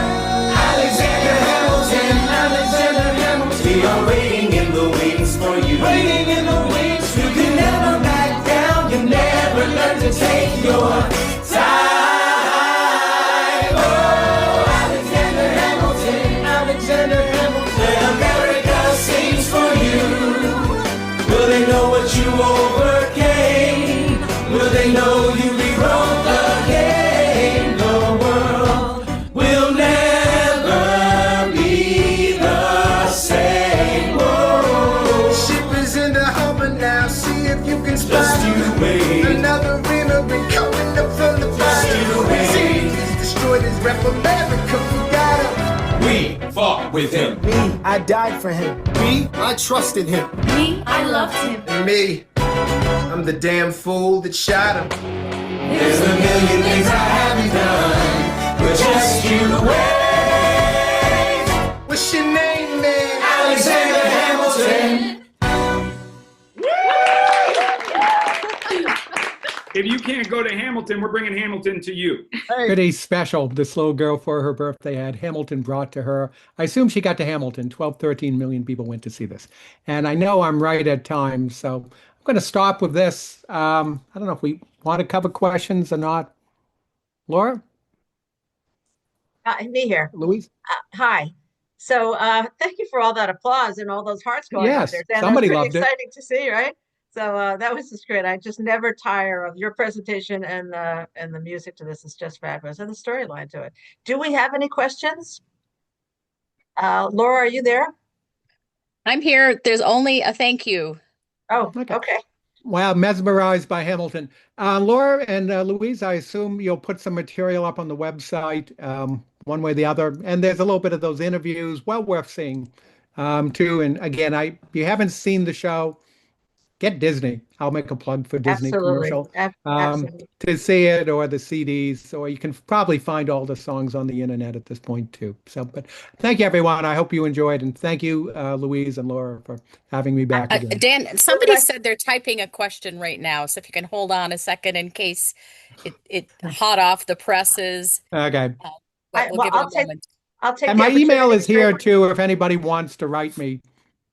Alexander Hamilton, Alexander Hamilton. We are waiting in the wings for you. Waiting in the wings. You can never back down. You never learn to take your time. Oh, Alexander Hamilton, Alexander Hamilton. America sings for you. Will they know what you overcame? Will they know you rewrote the game? The world will never be the same. Whoa.
Ship is in the harbor now, see if you can spot
Just you wait.
another immigrant coming up from the bottom.
wait.
He's destroyed his rep, America forgot him.
We fought with him.
Me, I died for him.
Me, I trusted him.
me, I loved him.
And me, I'm the damn fool that shot him.
There's a million things I haven't done, but just you wait.
What's your name, man?
Alexander Hamilton.
If you can't go to Hamilton, we're bringing Hamilton to you.
Pretty special. This little girl, for her birthday, had Hamilton brought to her. I assume she got to Hamilton. 12, 13 million people went to see this. And I know I'm right at time, so I'm going to stop with this. I don't know if we want to cover questions or not. Laura?
Me here.
Louise?
Hi. So thank you for all that applause and all those hearts going out
Yes,
there. Dan,
somebody
that's
loved
pretty
it.
exciting to see, right? So that was just great. I just never tire of your presentation, and the music to this is just fabulous, and the storyline to it. Do we have any questions? Laura, are you there?
I'm here. There's only a thank you.
Oh,
Okay.
okay.
Wow, mesmerized by Hamilton. Laura and Louise, I assume you'll put some material up on the website, one way or the other. And there's a little bit of those interviews, well worth seeing, too. And again, if you haven't seen the show, get Disney. I'll make a plug for Disney
Absolutely.
commercial.
Absolutely.
To see it, or the CDs, or you can probably find all the songs on the internet at this point too. So, but thank you, everyone. I hope you enjoyed, and thank you, Louise and Laura, for having me back again.
Dan, somebody said they're typing a question right now, so if you can hold on a second in case it hot off the presses.
Okay.
We'll give it a moment.
I'll take
And
the
my email
opportunity
is
to
here
say-
too, if anybody wants to write me,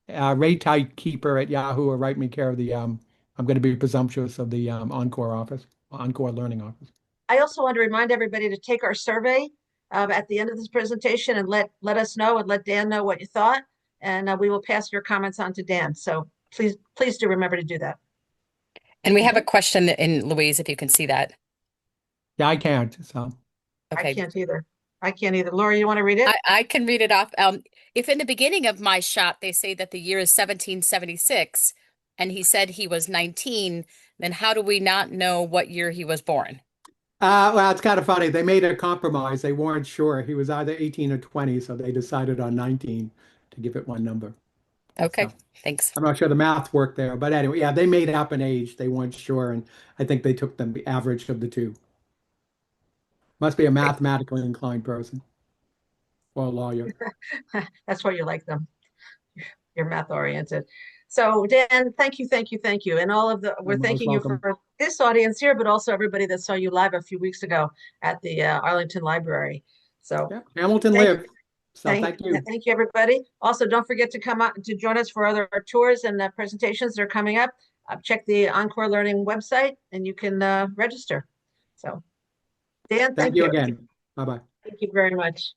raytightkeeper@yahoo, or write me care of the I'm going to be presumptuous of the Encore office, Encore Learning office.
I also want to remind everybody to take our survey at the end of this presentation and let us know and let Dan know what you thought. And we will pass your comments on to Dan. So please do remember to do that.
And we have a question in Louise, if you can see that.
Yeah, I can't. So
okay.
I can't either. Laura, you want to read it?
I can read it off. If in the beginning of my shot they say that the year is 1776 and he said he was 19, then how do we not know what year he was born?
Well, it's kind of funny. They made a compromise. They weren't sure. He was either 18 or 20, so they decided on 19 to give it one number.
Okay,
so,
thanks.
I'm not sure the math worked there, but anyway, yeah, they made up an age. They weren't sure, and I think they took the average of the two. Must be a mathematically inclined person or a lawyer.
That's why you like them. You're math oriented. So Dan, thank you. And all of we're thanking you for this audience here, but also everybody that saw you live a few weeks ago at the Arlington Library. So
yeah, Hamilton lived. So thank you.
Thank you, everybody. Also, don't forget to come out to join us for other tours and presentations that are coming up. Check the Encore Learning website and you can register. So Dan, thank you
again. Bye-bye.
Thank you very much.